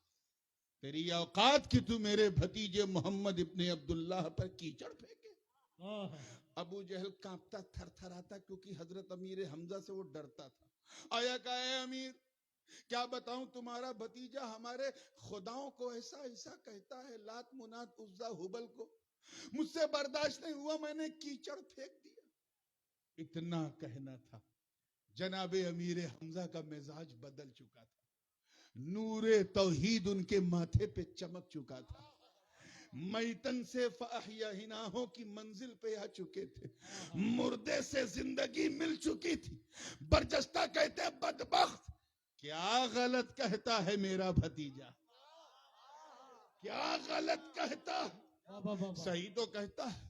تیری اوقات کی تو میرے بھتیجے محمد ابن عبداللہ پر کیچڑ پھینکے. ابو جہل کانپتا تھر تھر آتا, کیونکہ حضرت امیر حمزہ سے وہ ڈرتا تھا. آیا کہا اے امیر کیا بتاؤں تمہارا بھتیجا ہمارے خداؤں کو ایسا ایسا کہتا ہے، لات منات عزا ہبل کو، مجھ سے برداشت نہیں ہوا، میں نے کیچڑ پھینک دیا۔ اتنا کہنا تھا، جناب امیر حمزہ کا مزاج بدل چکا تھا، نور توحید ان کے ماتھے پہ چمک چکا تھا، میتن سے فاحییناہوں کی منزل پہ آ چکے تھے، مردے سے زندگی مل چکی تھی۔ برجستہ کہتے ہیں بدبخت، کیا غلط کہتا ہے میرا بھتیجا، کیا غلط کہتا ہے، واہ واہ واہ واہ۔ صحیح تو کہتا ہے۔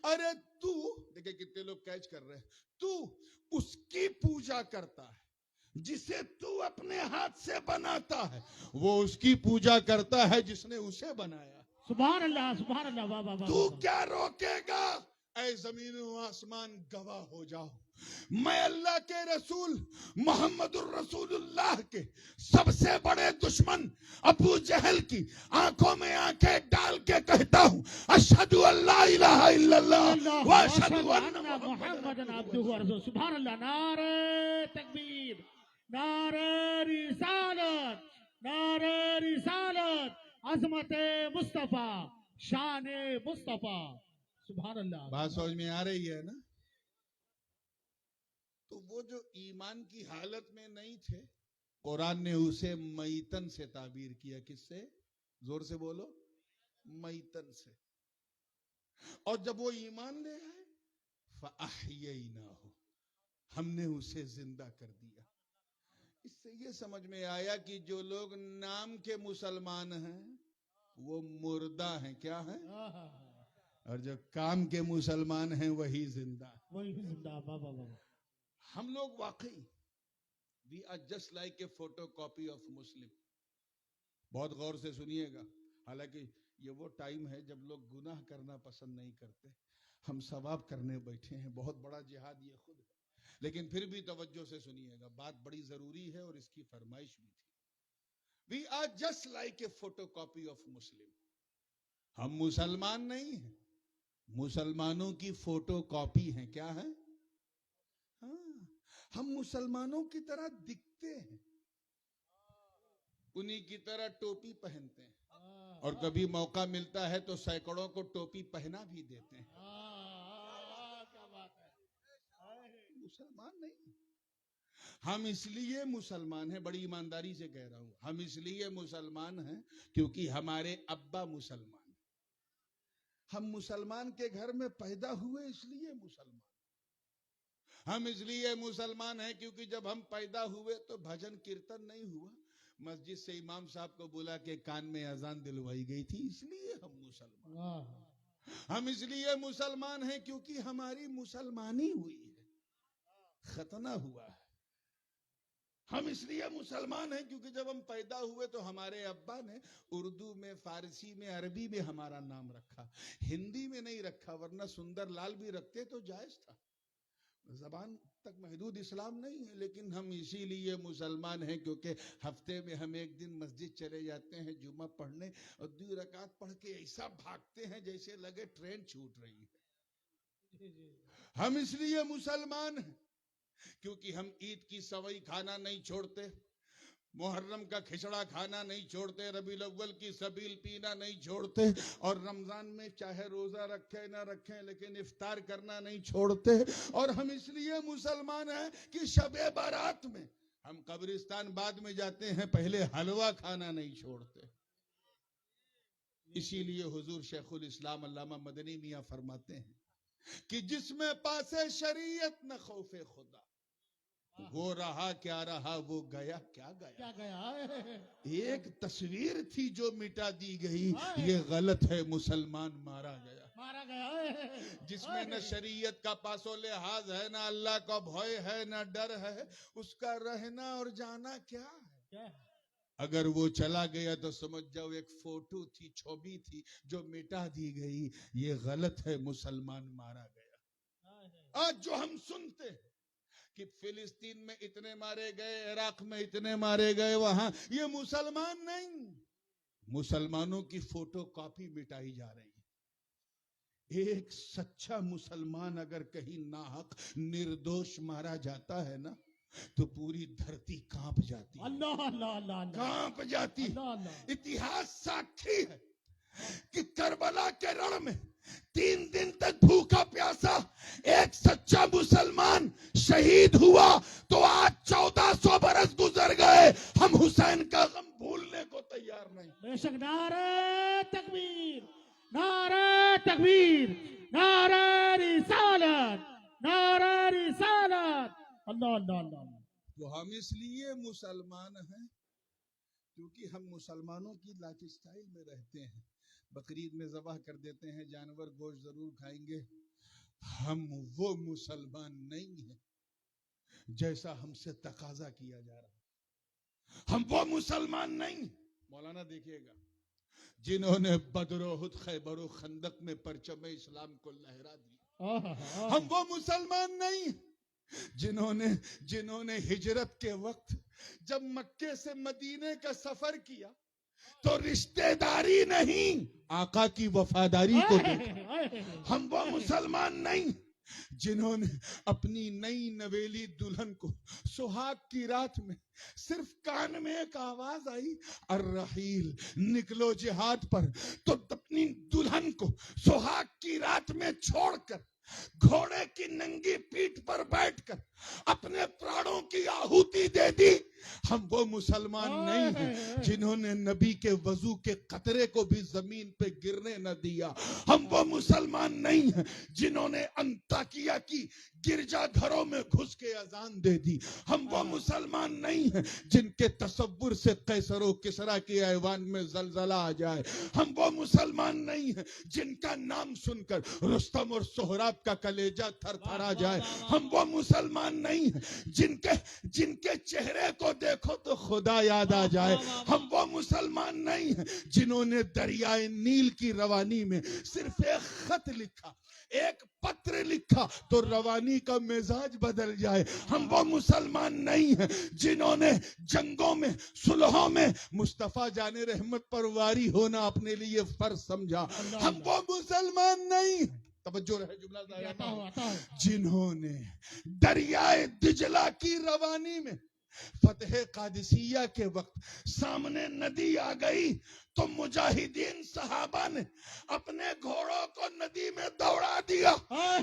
ارے تو دیکھیں کتنے لوگ کیچ کر رہے ہیں، تو اس کی پوجا کرتا ہے جسے تو اپنے ہاتھ سے بناتا ہے، وہ اس کی پوجا کرتا ہے جس نے اسے بنایا۔ سبحان اللہ سبحان اللہ، واہ واہ واہ تو واہ۔ کیا روکے گا؟ اے زمین و آسمان گواہ ہو جاؤ، میں اللہ کے رسول محمد الرسول اللہ کے سب سے بڑے دشمن ابو جہل کی آنکھوں میں آنکھیں ڈال کے کہتا ہوں، اشہد ان لا الہ الا اللہ واشہد ان محمد عبدہ ورسولہ۔ سبحان اللہ، نعرہ تکبیر، نعرہ رسالت، نعرہ رسالت، عظمت مصطفیٰ، شان مصطفیٰ، سبحان اللہ۔ بات سمجھ میں آ رہی ہے نا؟ تو وہ جو ایمان کی حالت میں نہیں تھے، قرآن نے اسے میتن سے تعبیر کیا۔ کس سے؟ زور سے بولو، میتن سے۔ اور جب وہ ایمان لے آئے، فَأَحْيَيْنَاهُ، ہم نے اسے زندہ کر دیا۔ اس سے یہ سمجھ میں آیا کہ جو لوگ نام کے مسلمان ہیں وہ مردہ ہیں، کیا ہیں؟ اور جو کام کے مسلمان ہیں وہی زندہ ہیں۔ وہی زندہ، واہ واہ واہ۔ ہم لوگ واقعی we are just like a photocopy of Muslim۔ بہت غور سے سنیے گا، حالانکہ یہ وہ ٹائم ہے جب لوگ گناہ کرنا پسند نہیں کرتے، ہم ثواب کرنے بیٹھے ہیں، بہت بڑا جہاد یہ خود ہے، لیکن پھر بھی توجہ سے سنیے گا، بات بڑی ضروری ہے اور اس کی فرمائش بھی تھی۔ we are just like a photocopy of Muslim۔ ہم مسلمان نہیں ہیں، مسلمانوں کی فوٹو کاپی ہیں۔ کیا ہے؟ ہم مسلمانوں کی طرح دکھتے ہیں، انہی کی طرح ٹوپی پہنتے ہیں، اور کبھی موقع ملتا ہے تو سینکڑوں کو ٹوپی پہنا بھی دیتے ہیں۔ کیا بات ہے، مسلمان نہیں، ہم اس لیے مسلمان ہیں، بڑی ایمانداری سے کہہ رہا ہوں، ہم اس لیے مسلمان ہیں کیونکہ ہمارے ابا مسلمان ہیں، ہم مسلمان کے گھر میں پیدا ہوئے اس لیے مسلمان، ہم اس لیے مسلمان ہیں کیونکہ جب ہم پیدا ہوئے تو بھجن کیرتن نہیں ہوا، مسجد سے امام صاحب کو بلا کے کان میں اذان دلوائی گئی تھی، اس لیے ہم مسلمان، ہم اس لیے مسلمان ہیں کیونکہ ہماری مسلمانی ہوئی ہے، ختنہ ہوا ہے، ہم اس لیے مسلمان ہیں کیونکہ جب ہم پیدا ہوئے تو ہمارے ابا نے اردو میں، فارسی میں، عربی میں ہمارا نام رکھا، ہندی میں نہیں رکھا، ورنہ سندر لال بھی رکھتے تو جائز تھا، زبان تک محدود اسلام نہیں ہے، لیکن ہم اسی لیے مسلمان ہیں کیونکہ ہفتے میں ہم ایک دن مسجد چلے جاتے ہیں جمعہ پڑھنے، اور 2 رکعت پڑھ کے ایسا بھاگتے ہیں جیسے لگے ٹرین چھوٹ رہی ہے۔ ہم اس لیے مسلمان ہیں کیونکہ ہم عید کی سوئی کھانا نہیں چھوڑتے، محرم کا کھچڑا کھانا نہیں چھوڑتے، ربیع الاول کی سبیل پینا نہیں چھوڑتے، اور رمضان میں چاہے روزہ رکھیں نہ رکھیں لیکن افطار کرنا نہیں چھوڑتے، اور ہم اس لیے مسلمان ہیں کہ شب بارات میں ہم قبرستان بعد میں جاتے ہیں، پہلے حلوہ کھانا نہیں چھوڑتے۔ اسی لیے حضور شیخ الاسلام علامہ مدنی میاں فرماتے ہیں کہ جس میں پاسے شریعت نہ خوف خدا، وہ رہا کیا رہا، وہ گیا کیا گیا۔ کیا گیا، ایک تصویر تھی جو مٹا دی گئی، یہ غلط ہے، مسلمان مارا گیا۔ مارا گیا، جس میں نہ شریعت کا پاس و لحاظ ہے، نہ اللہ کا بھوئے ہے، نہ ڈر ہے، اس کا رہنا اور جانا کیا ہے؟ اگر وہ چلا گیا تو سمجھ جاؤ ایک فوٹو تھی، چھوبی تھی جو مٹا دی گئی، یہ غلط ہے، مسلمان مارا گیا۔ آج جو ہم سنتے ہیں کہ فلسطین میں اتنے مارے گئے، عراق میں اتنے مارے گئے، وہاں، یہ مسلمان نہیں، مسلمانوں کی فوٹو کاپی مٹائی جا رہی ہے۔ ایک سچا مسلمان اگر کہیں ناحق نردوش مارا جاتا ہے نا، تو پوری دھرتی کانپ جاتی ہے، اللہ اللہ اللہ اللہ کانپ جاتی ہے۔ اللہ اللہ اتہاس ساکھی ہے کہ کربلا کے رڑ میں 3 دن تک بھوکا پیاسا ایک سچا مسلمان شہید ہوا، تو آج 1400 برس گزر گئے، ہم حسین کا غم بھولنے کو تیار نہیں۔ بے شک نعرہ تکبیر، نعرہ تکبیر، نعرہ رسالت، نعرہ رسالت، اللہ اللہ اللہ اللہ۔ تو ہم اس لیے مسلمان ہیں کیونکہ ہم مسلمانوں کی لائف سٹائل میں رہتے ہیں۔ بقرعید میں ذبح کر دیتے ہیں جانور، گوشت ضرور کھائیں گے۔ ہم وہ مسلمان نہیں ہیں جیسا ہم سے تقاضا کیا جا رہا ہے، ہم وہ مسلمان نہیں۔ مولانا دیکھیے گا، جنہوں نے بدر و احد، خیبر و خندق میں پرچم اسلام کو لہرا دی، ہم وہ مسلمان نہیں جنہوں نے ہجرت کے وقت جب مکے سے مدینے کا سفر کیا تو رشتہ داری نہیں، آقا کی وفاداری کو دیکھا۔ ہم وہ مسلمان نہیں جنہوں نے اپنی نئی نویلی دلہن کو سہاگ کی رات میں صرف کان میں ایک آواز آئی، الرحیل، نکلو جہاد پر، تو اپنی دلہن کو سہاگ کی رات میں چھوڑ کر گھوڑے کی ننگی پیٹھ پر بیٹھ کر اپنے پراڑوں کی آہوتی دے دی۔ ہم وہ مسلمان نہیں ہیں جنہوں نے نبی کے وضو کے قطرے کو بھی زمین پہ گرنے نہ دیا۔ ہم وہ مسلمان نہیں ہیں جنہوں نے انطاکیہ کی گرجا گھروں میں گھس کے اذان دے دی۔ ہم وہ مسلمان نہیں ہیں جن کے تصور سے قیصر و کسریٰ کے ایوان میں زلزلہ آ جائے۔ ہم وہ مسلمان نہیں ہیں جن کا نام سن کر رستم اور سہراب کا کلیجہ تھر تھرا جائے۔ ہم وہ مسلمان نہیں ہیں جن کے چہرے کو دیکھو تو خدا یاد آ جائے۔ ہم وہ مسلمان نہیں ہیں جنہوں نے دریائے نیل کی روانی میں صرف ایک خط لکھا، ایک پتر لکھا تو روانی کا مزاج بدل جائے۔ ہم وہ مسلمان نہیں ہیں جنہوں نے جنگوں میں، صلحوں میں مصطفیٰ جان رحمت پر واری ہونا اپنے لیے فرض سمجھا۔ ہم وہ مسلمان نہیں ہیں، توجہ رہے جملہ ظاہر، جنہوں نے دریائے دجلہ کی روانی میں فتح قادسیہ کے وقت سامنے ندی آ گئی تو مجاہدین صحابہ نے اپنے گھوڑوں کو ندی میں دوڑا دیا،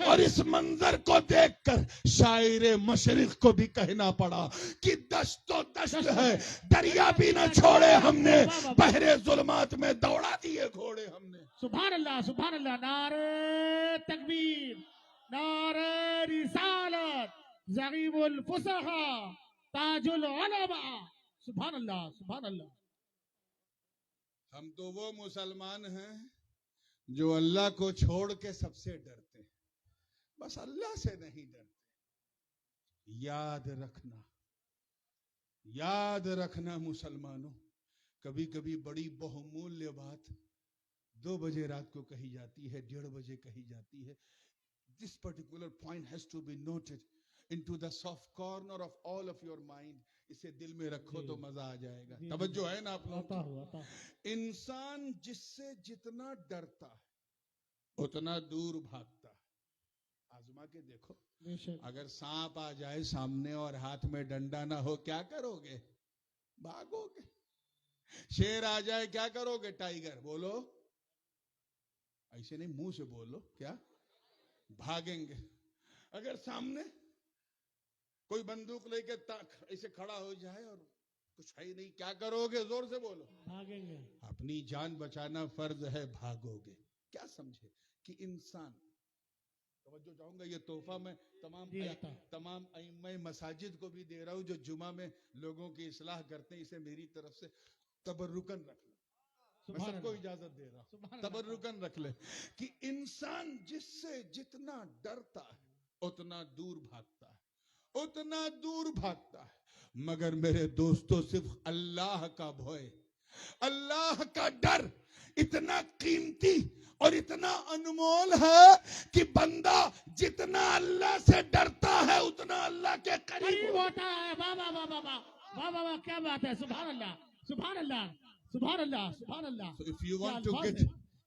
اور اس منظر کو دیکھ کر شاعر مشرق کو بھی کہنا پڑا کہ دشت تو دشت ہے، دریا بھی نہ چھوڑے ہم نے، بحر ظلمات میں دوڑا دیے گھوڑے ہم نے۔ سبحان اللہ، سبحان اللہ، نعرہ تکبیر، نعرہ رسالت، زعیم الفصحاء، تاج العلماء، سبحان اللہ، سبحان اللہ۔ ہم تو وہ مسلمان ہیں جو اللہ کو چھوڑ کے سب سے ڈرتے ہیں، بس اللہ سے نہیں ڈرتے۔ یاد رکھنا مسلمانوں، کبھی کبھی بڑی بہمولیہ بات 2 بجے رات کو کہی جاتی ہے، 1:30 بجے کہی جاتی ہے۔ This particular point has to be noted into the soft corner of all of your mind. اسے دل میں رکھو تو مزہ آ جائے گا۔ توجہ ہے نا آپ لوگ؟ انسان جس سے جتنا ڈرتا ہے اتنا دور بھاگتا ہے۔ آزما کے دیکھو، اگر سانپ آ جائے سامنے اور ہاتھ میں ڈنڈا نہ ہو کیا کرو گے؟ بھاگو گے۔ شیر آ جائے کیا کرو گے؟ ٹائیگر بولو، ایسے نہیں منہ سے بولو، کیا بھاگیں گے۔ اگر سامنے کوئی بندوق لے کے ایسے کھڑا ہو جائے اور کچھ ہے نہیں کیا کرو گے؟ زور سے بولو، بھاگیں گے۔ اپنی جان بچانا فرض ہے، بھاگو گے۔ کیا سمجھے کہ انسان، توجہ چاہوں گا، یہ تحفہ میں تمام ائمہ مساجد کو بھی دے رہا ہوں جو جمعہ میں لوگوں کی اصلاح کرتے ہیں، اسے میری طرف سے تبرکن رکھ لیں، میں سب کو اجازت دے رہا ہوں، تبرکن رکھ لیں کہ انسان جس سے جتنا ڈرتا ہے اتنا دور بھاگتا ہے، اتنا دور بھاگتا ہے۔ مگر میرے دوستو صرف اللہ کا بھوئے، اللہ کا ڈر اتنا قیمتی اور اتنا انمول ہے کہ بندہ جتنا اللہ سے ڈرتا ہے اتنا اللہ کے قریب ہوتا ہے۔ واہ واہ واہ واہ واہ واہ واہ، کیا بات ہے، سبحان اللہ، سبحان اللہ، سبحان اللہ، سبحان اللہ۔ So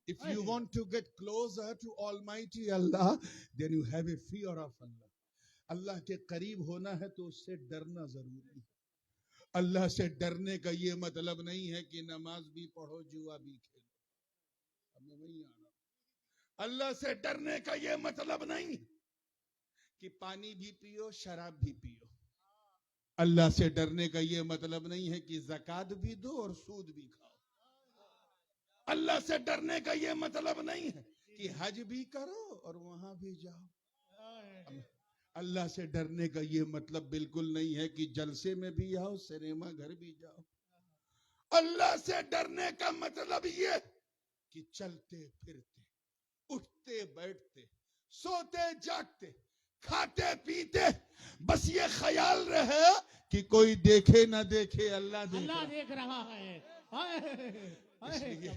if you want to get closer to Almighty Allah, then you have a fear of Allah. اللہ کے قریب ہونا ہے تو اس سے ڈرنا ضروری ہے. اللہ سے ڈرنے کا یہ مطلب نہیں ہے کہ نماز بھی پڑھو جوا بھی کھیلو. ہمیں وہیں آنا. اللہ سے ڈرنے کا یہ مطلب نہیں کہ پانی بھی پیو شراب بھی پیو. اللہ سے ڈرنے کا یہ مطلب نہیں ہے کہ زکات بھی دو اور سود بھی کھاؤ. اللہ سے ڈرنے کا یہ مطلب نہیں ہے کہ حج بھی کرو اور وہاں بھی جاؤ. اللہ سے ڈرنے کا یہ مطلب بالکل نہیں ہے کہ جلسے میں بھی آؤ سنیما گھر بھی جاؤ. اللہ سے ڈرنے کا مطلب یہ کہ چلتے پھرتے اٹھتے بیٹھتے سوتے جاگتے کھاتے پیتے بس یہ خیال رہے کہ کوئی دیکھے نہ دیکھے اللہ دیکھ رہا ہے. اس لیے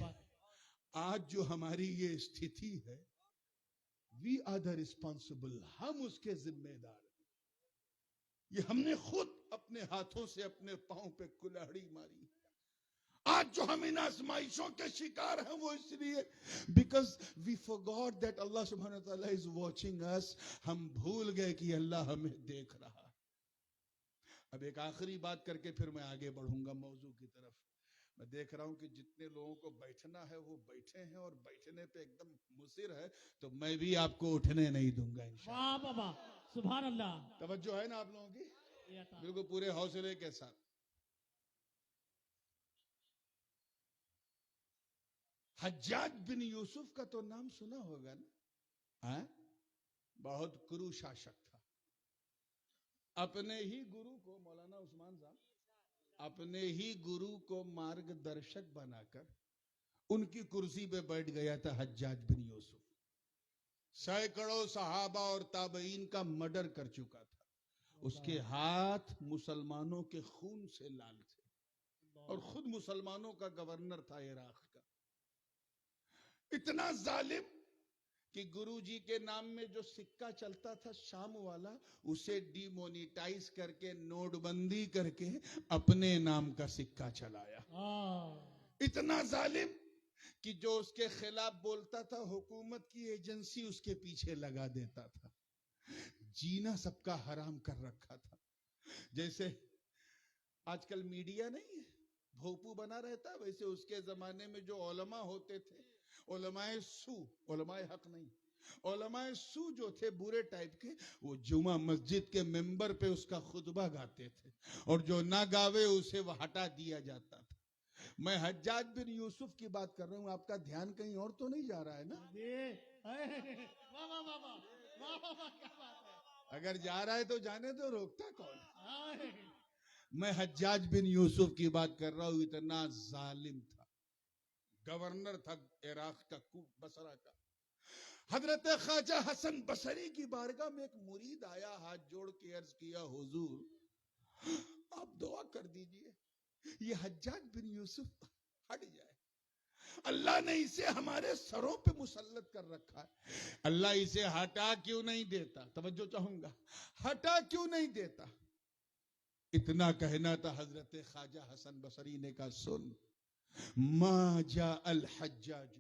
آج جو ہماری یہ استھتی ہے وی آر دا ریسپانسبل. ہم اس کے ذمہ دار ہیں. یہ ہم نے خود اپنے ہاتھوں سے اپنے پاؤں پہ کلاڑی ماری. آج جو ہم ان آزمائشوں کے شکار ہیں وہ اس لیے بیکاز وی forgot that اللہ سبحانہ وتعالی is watching us. ہم بھول گئے کہ اللہ ہمیں دیکھ رہا. اب ایک آخری بات کر کے پھر میں آگے بڑھوں گا موضوع کی طرف. میں دیکھ رہا ہوں کہ جتنے لوگوں کو بیٹھنا ہے وہ بیٹھے ہیں اور بیٹھنے پہ ایک دم مصر ہے تو میں بھی آپ کو اٹھنے نہیں دوں گا انشاءاللہ. واہ بابا سبحان اللہ. توجہ ہے نا آپ لوگوں کی؟ بالکل پورے حوصلے کے ساتھ. حجاج بن یوسف کا تو نام سنا ہوگا نا. بہت کرو شاشک تھا. اپنے ہی گرو کو مولانا عثمان صاحب اپنے ہی گرو کو مارگ درشک بنا کر ان کی کرسی پہ بیٹھ گیا تھا حجاج بن یوسف. سینکڑوں صحابہ اور تابعین کا مرڈر کر چکا تھا. اس کے ہاتھ مسلمانوں کے خون سے لال تھے اور خود مسلمانوں کا گورنر تھا عراق کا. اتنا ظالم کہ گرو جی کے نام میں جو سکہ چلتا تھا شام والا اسے ڈی مونیٹائز کر کے نوٹ بندی کر کے اپنے نام کا سکہ چلایا. اتنا ظالم کہ جو اس کے خلاف بولتا تھا حکومت کی ایجنسی اس کے پیچھے لگا دیتا تھا. جینا سب کا حرام کر رکھا تھا. جیسے آج کل میڈیا نہیں ہے بھوپو بنا رہتا ویسے اس کے زمانے میں جو علماء ہوتے تھے علماء سو علماء حق نہیں علماء سو جو تھے برے ٹائپ کے وہ جمعہ مسجد کے ممبر پہ اس کا خطبہ گاتے تھے اور جو نہ گاوے اسے وہ ہٹا دیا جاتا تھا. میں حجاج بن یوسف کی بات کر رہا ہوں. آپ کا دھیان کہیں اور تو نہیں جا رہا ہے نا؟ اگر جا رہا ہے تو جانے تو روکتا کون؟ میں حجاج بن یوسف کی بات کر رہا ہوں. اتنا ظالم تھا. گورنر تھا عراق کا بصرہ کا. حضرت خواجہ حسن بصری کی بارگاہ میں ایک مرید آیا ہاتھ جوڑ کے عرض کیا حضور آپ دعا کر دیجئے یہ حجاج بن یوسف ہٹ جائے. اللہ نے اسے ہمارے سروں پہ مسلط کر رکھا ہے. اللہ اسے ہٹا کیوں نہیں دیتا؟ توجہ چاہوں گا. ہٹا کیوں نہیں دیتا؟ اتنا کہنا تھا حضرت خواجہ حسن بصری نے کہا سن ما جاء الحجاج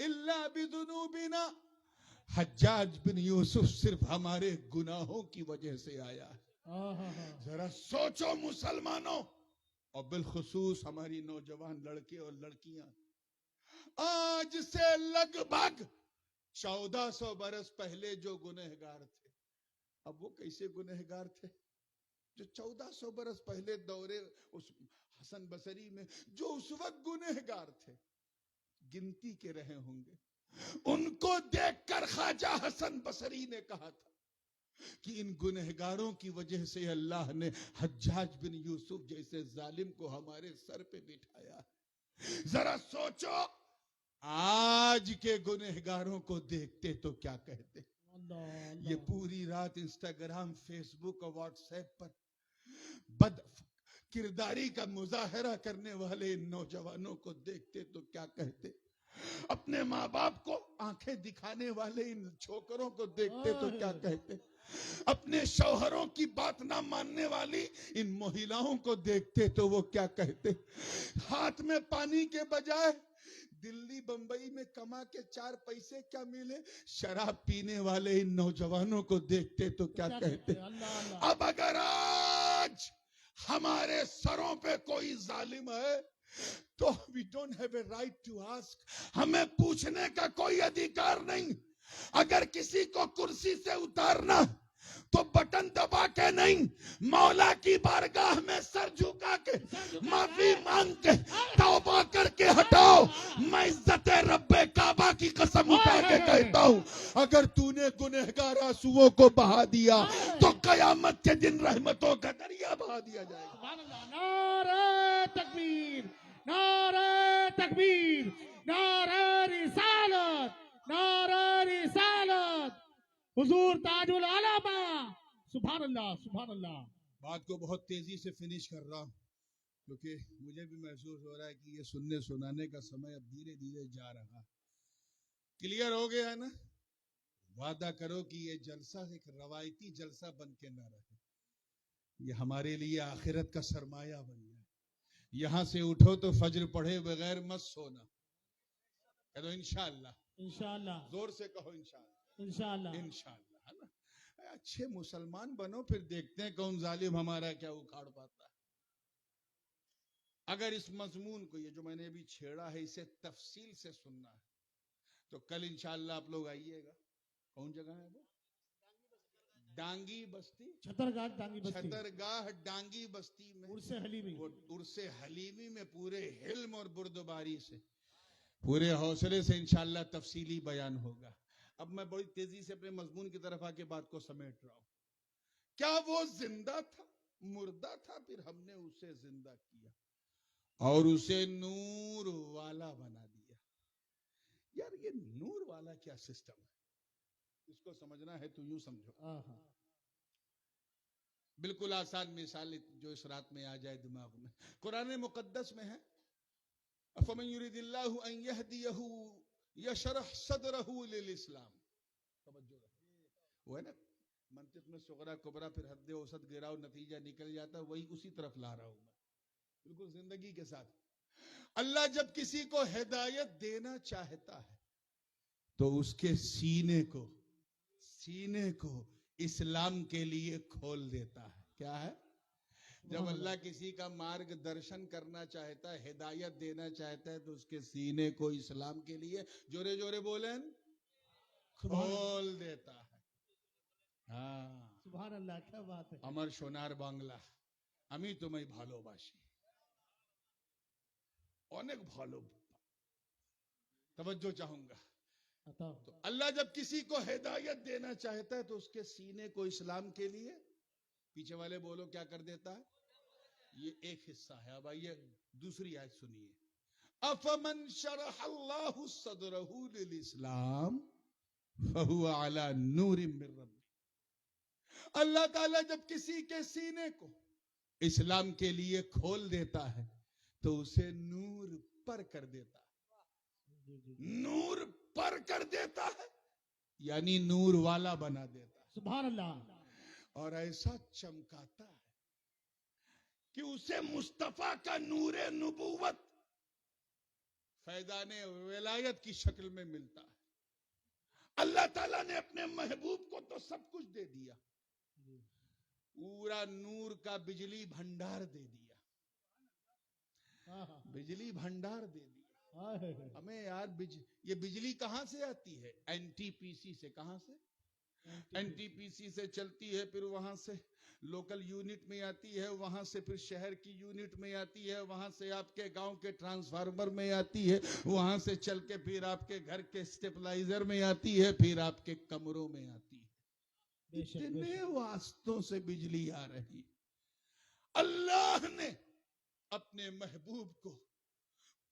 الا بذنوبنا. حجاج بن یوسف صرف ہمارے گناہوں کی وجہ سے آیا ہے. ذرا سوچو مسلمانوں اور بالخصوص ہماری نوجوان لڑکے اور لڑکیاں. آج سے لگ بھگ 1400 برس پہلے جو گنہگار تھے اب وہ کیسے گنہگار تھے؟ جو 1400 برس پہلے دورے اس حسن بصری میں جو اس وقت گنہگار تھے گنتی کے رہے ہوں گے. ان کو دیکھ کر خواجہ حسن بصری نے کہا تھا کہ ان گنہگاروں کی وجہ سے اللہ نے حجاج بن یوسف جیسے ظالم کو ہمارے سر پہ بٹھایا. ذرا سوچو آج کے گنہگاروں کو دیکھتے تو کیا کہتے؟ یہ پوری رات انسٹاگرام فیس بک اور واٹس ایپ پر بد کرداری کا مظاہرہ کرنے والے ان نوجوانوں کو دیکھتے تو کیا کہتے؟ اپنے ماں باپ کو آنکھیں دکھانے والے ان چھوکروں کو دیکھتے تو کیا کہتے؟ اپنے شوہروں کی بات نہ ماننے والی ان مہیلاؤں کو دیکھتے تو وہ کیا کہتے؟ ہاتھ میں پانی کے بجائے دلی بمبئی میں کما کے 4 پیسے کیا ملے، شراب پینے والے ان نوجوانوں کو دیکھتے تو کیا کہتے؟ اللہ اللہ اب اگر آج ہمارے سروں پہ کوئی ظالم ہے تو we don't have a right to ask. ہمیں پوچھنے کا کوئی ادھیکار نہیں. اگر کسی کو کرسی سے اتارنا تو بٹن دبا کے نہیں، مولا کی بارگاہ میں سر جھکا کے معافی مانگ کے توبہ کر کے ہٹاؤ. میں عزت رب کعبہ کی قسم اٹھا کے کہتا ہوں، اگر تو نے گنہگار آنسوؤں کو بہا دیا تو قیامت کے دن رحمتوں کا دریا بہا دیا جائے گا. سبحان اللہ. نعرہ تکبیر، نعرہ تکبیر، نعرہ رسالت، نعرہ رسالت، حضور تاج العلماء. سبحان اللہ، سبحان اللہ. بات کو بہت تیزی سے فنش کر رہا ہوں کیونکہ مجھے بھی محسوس ہو رہا ہے کہ یہ سننے سنانے کا سمے اب دھیرے دھیرے جا رہا. کلیئر ہو گیا ہے نا؟ وعدہ کرو کہ یہ جلسہ ایک روایتی جلسہ بن کے نہ رہے، یہ ہمارے لیے آخرت کا سرمایہ بن جائے. یہاں سے اٹھو تو فجر پڑھے بغیر مت سونا. کہو انشاءاللہ. انشاءاللہ، زور سے کہو انشاءاللہ. انشاءاللہ. انشاءاللہ، ہے نا؟ اچھے مسلمان بنو، پھر دیکھتے ہیں کون ظالم ہمارا کیا اکھاڑ پاتا ہے. اگر اس مضمون کو، یہ جو میں نے ابھی چھیڑا ہے، اسے تفصیل سے سننا ہے تو کل انشاءاللہ آپ لوگ آئیے گا. کون جگہ ہے وہ؟ ڈانگی بستی، چھترگاہ ڈانگی بستی، چھترگاہ ڈانگی بستی میں، عرس حلیمی. وہ عرس حلیمی میں پورے حلم اور بردباری سے، پورے حوصلے سے انشاءاللہ تفصیلی بیان ہوگا. اب میں بڑی تیزی سے اپنے مضمون کی طرف آ کے بات کو سمیٹ رہا ہوں. کیا وہ زندہ تھا؟ مردہ تھا، پھر ہم نے اسے زندہ کیا اور اسے نور والا بنا دیا. یار یہ نور والا کیا سسٹم ہے؟ اس کو سمجھنا ہے تو یوں سمجھو. بالکل آسان مثال جو اس رات میں آ جائے دماغ میں. قرآن مقدس میں ہے فَمَن يُرِدِ اللَّهُ أَن يَهْدِيَهُ يَشْرَحْ صَدْرَهُ لِلْإِسْلَامِ. توجہ رکھو، وہ ہے نا منطق میں صغرا کبرا پھر حد اوسط گراؤ نتیجہ نکل جاتا ہے، وہی اسی طرف لا رہا ہوں میں بالکل زندگی کے ساتھ. اللہ جب کسی کو ہدایت دینا چاہتا ہے تو اس کے سینے کو اسلام کے لیے کھول دیتا ہے. کیا ہے؟ جب اللہ کسی کا مارگ درشن کرنا چاہتا ہے، ہدایت دینا چاہتا ہے تو اس کے سینے کو اسلام کے لیے جورے جورے بولیں کھول دیتا ہے. ہاں سبحان اللہ، کیا بات ہے. امر سونار بانگلہ امی تمہیں بھالو باشی انیک بھالو. توجہ چاہوں گا. عطا. تو اللہ جب کسی کو ہدایت دینا چاہتا ہے تو اس کے سینے کو اسلام کے لیے، پیچھے والے بولو کیا کر دیتا ہے. یہ ایک حصہ ہے. اب آئیے دوسری آیت سنیے. افمن شرح اللہ صدرہ للاسلام فہو علی نور من ربہ. اللہ تعالیٰ جب کسی کے سینے کو اسلام کے لیے کھول دیتا ہے تو اسے نور پر کر دیتا ہے. نور پر کر دیتا ہے یعنی نور والا بنا دیتا ہے. سبحان اللہ. اور ایسا چمکاتا ہے کہ اسے مصطفیٰ کا نور نبوت فیضان ولایت کی شکل میں ملتا ہے. اللہ تعالیٰ نے اپنے محبوب کو تو سب کچھ دے دیا، پورا نور کا بجلی بھنڈار دے دیا. بجلی بھنڈار دے دیا ہمیں. یار یہ بجلی کہاں سے آتی ہے؟ این ٹی پی سی سے. کہاں سے؟ این ٹی پی سی سے چلتی ہے، پھر وہاں سے لوکل یونٹ میں آتی ہے، وہاں سے پھر شہر کی یونٹ میں آتی ہے، وہاں سے آپ کے گاؤں کے ٹرانسفارمر میں آتی ہے، وہاں سے چل کے پھر آپ کے گھر کے سٹیپلائزر میں آتی ہے، پھر آپ کے کمروں میں آتی ہے. اتنے واسطوں سے بجلی آ رہی. اللہ نے اپنے محبوب کو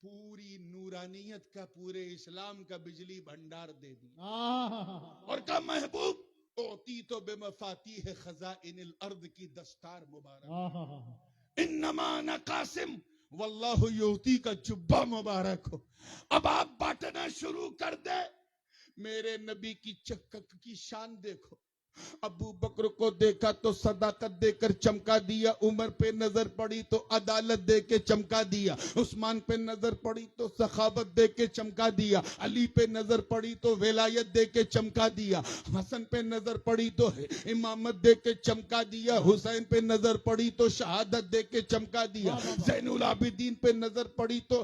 پوری نورانیت کا، پورے اسلام کا بجلی بھنڈار دے دی اور کہا محبوب اعطیت بمفاتیح خزائن الارض کی دستار مبارک، انما انا قاسم واللہ یعطی کا جبہ مبارک ہو. اب آپ بانٹنا شروع کر دے. میرے نبی کی چکک کی شان دیکھو، ابو بکر کو دیکھا تو صداقت دے کر چمکا دیا، عمر پہ نظر پڑی تو عدالت دے کے چمکا دیا، عثمان پہ نظر پڑی تو سخاوت دے کے چمکا دیا، علی پہ نظر پڑی تو ولایت دے کے چمکا دیا، حسن پہ نظر پڑی تو امامت دے کے چمکا دیا، حسین پہ نظر پڑی تو شہادت دے کے چمکا دیا، زین العابدین پہ نظر پڑی تو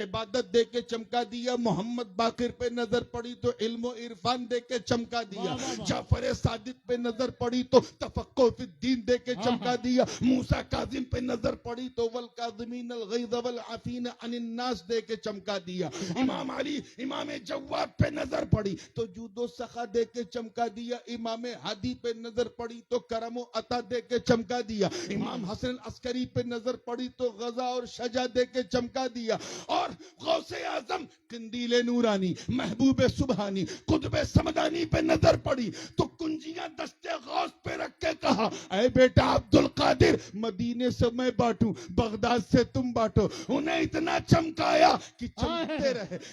عبادت دے کے چمکا دیا، محمد باقر پہ نظر پڑی تو علم و عرفان دے کے چمکا دیا، جعفر صادق پہ نظر پڑی تو تفقہ فی الدین دے کے چمکا دیا، موسیٰ کاظم پہ نظر پڑی تو والکاظمین الغیظ والعافین عن الناس دے کے چمکا دیا، امام علی امام جواد پہ نظر پڑی تو جود و سخا دے کے چمکا دیا، امام ہادی پہ نظر پڑی تو کرم و عطا دے کے چمکا دیا، امام حسن عسکری پہ نظر پڑی تو غزا اور شجا دے کے چمکا دیا، اور غوث اعظم قندیل نورانی محبوب سبحانی قطب سمدانی پہ نظر پڑی تو کنجیاں دستے غوث پہ رکھ کے کہا اے بیٹا عبد القادر، مدینے سے میں بانٹوں، بغداد سے تم بانٹو، انہیں اتنا چمکایا کہ